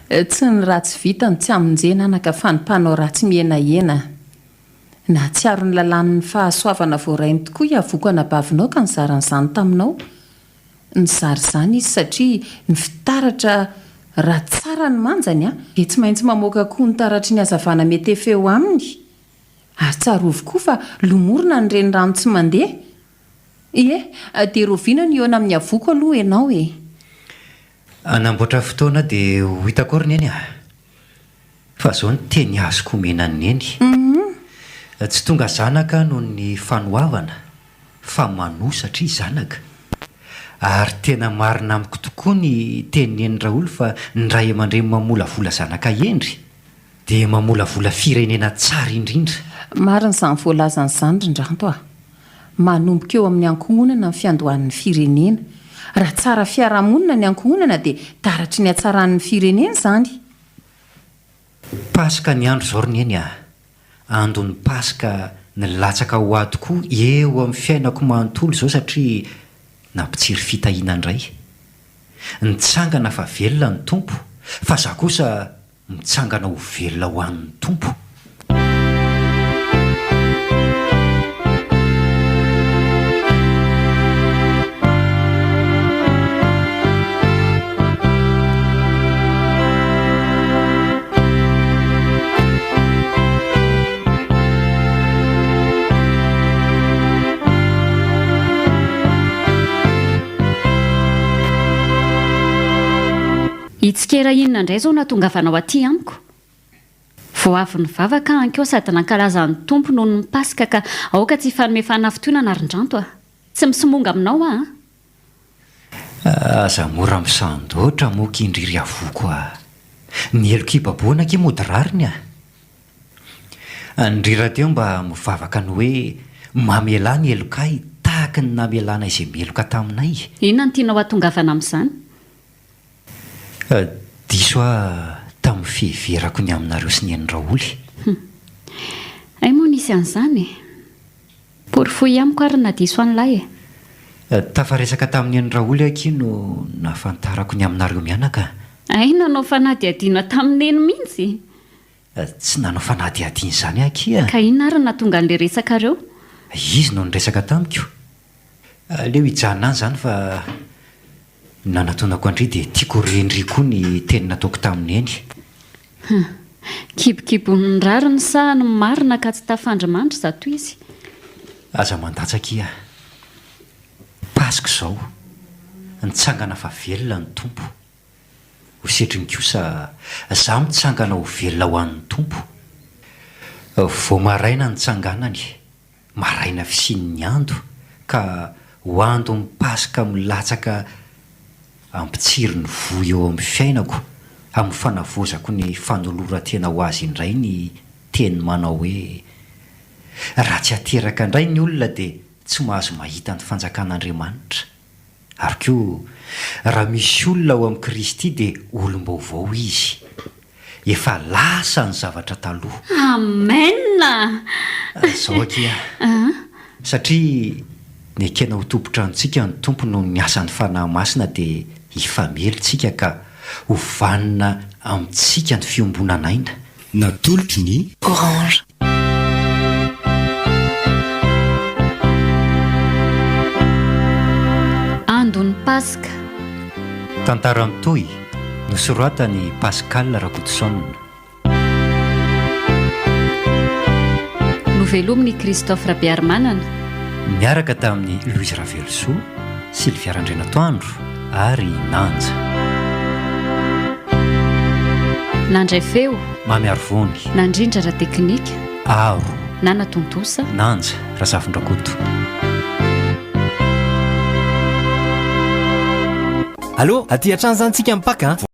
tsy ny ratsy vita ny tsy amonjena anaka fanimpanao ratsy mienahena na tsy aro ny lalàny fahasoavana voarainy tokoa iavoko anabavinao ka nizaran'izany taminao. Nizary izany izy satria ny fitaratra raha tsara ny manjany dia tsy maintsy mamoaka koa ny taratry ny hazavana mety efeo aminy ary tsarovy koa fa lomorona ny reny rano tsy mandeha. Dia roviana ny eona amin'ny avoko aloha ianao anamboatra fotoana dia ho hitako ry ny eny fa zao ny teny azoko omenany eny tsy tonga zanaka noho ny fanoavana fa manosatra i zanaka ary tena marina amiko tokoa ny teny eny Raolo fa ny ray aman-dreny mamolavola zanaka endry dia mamolavola firenena tsara indrindra. Marina izany voalazan'izany rindranto manomboka eo amin'ny ankohonana ny fiandohan'ny firenena. Raha tsara fiarahamonina ny ankohonana dia taratry ny hatsaran'ny firenena izany. Pasika ny andro izao ry ny eny andon'ny pasika ny latsaka ho ahy tokoa eo amin'ny fiainako manontolo izao satria nampitsiry fitahiana indray. Nitsangana fa velona ny tompo fa za kosa mitsangana ho velona ho an'ny tompo. Itsikera inona indray zao natongavanao aty amiko? Vao avy ny vavaka anko sady nankalaza ny tompo noho ny pasika ka aoka tsy fanomefana fotoana rindranto tsy misimonga aminao aza mora misandoatra moka indriry avoko ny elok'ibaboana ke mody rariny ndrira teo mba mivavaka ny hoe mamela ny elokay tahaka ny namelana izay meloka taminay. Inona ny tianao atongavana amin'izany? Diso tamin'ny fiheverako ny aminareo sy ny eny Raoly. Ay moa nisy an'izany por foy amiko ary na diso an'lay tafaresaka tamin'ny eny Raoly aky no nafantarako ny aminareo mianaka. Ay nanao fanadihadiana tamin'ny eny mihitsy. Tsy nanao fanadihadiana izany aky ka inona ary natonga an'ilay resakareo? Izy no niresaka tamiko. Leo hijanona any izany fa nanatonako andry dia tiako rendry koa ny teny nataoko taminy eny. Kibokibony rariny sa ny marina ka tsy tafandrimandry zato izy. Aza mandatsaka pasika izao nitsangana fa velona ny tompo ho setriny kosa za mitsangana ho velona ho an'ny tompo. Vao maraina nitsanganany maraina fisin'ny ando ka ho ando ny pasika milatsaka ampitsiry ny voy eo amin'ny fiainako amin'ny fanavozako ny fanolora-tena ho azy indray ny teny manao hoe raha tsy ateraka indray ny olona dia tsy mahazo mahita ny fanjakan'Andriamanitra ary koa raha misy olona ao amin'ny Kristy dia olom-baovao izy efa lasa ny zavatra taloha. Amen. Zao akia satria ny ekena ho topotra antsika ny tompo no ny asan'ny fanahy masina dia hifamelontsika ka ho vanina amintsika ny fiombonanaina. Natolotry ny Orange. Andon'ny pasika Tantara mitoy nosoratany Pascal Rakotosaona. Novelominy Christophe Rabearmanana. Miaraka tamin'ny Louise Ravelso, Sylvia Randrenatoandro ary Nanja. Nandray feo, Mamy Arvony, nandrindrara teknika, Aro, Nana Tontosa, Nanja Razavin-drakoto. Allô, aty an-trano zany tsika mipaka.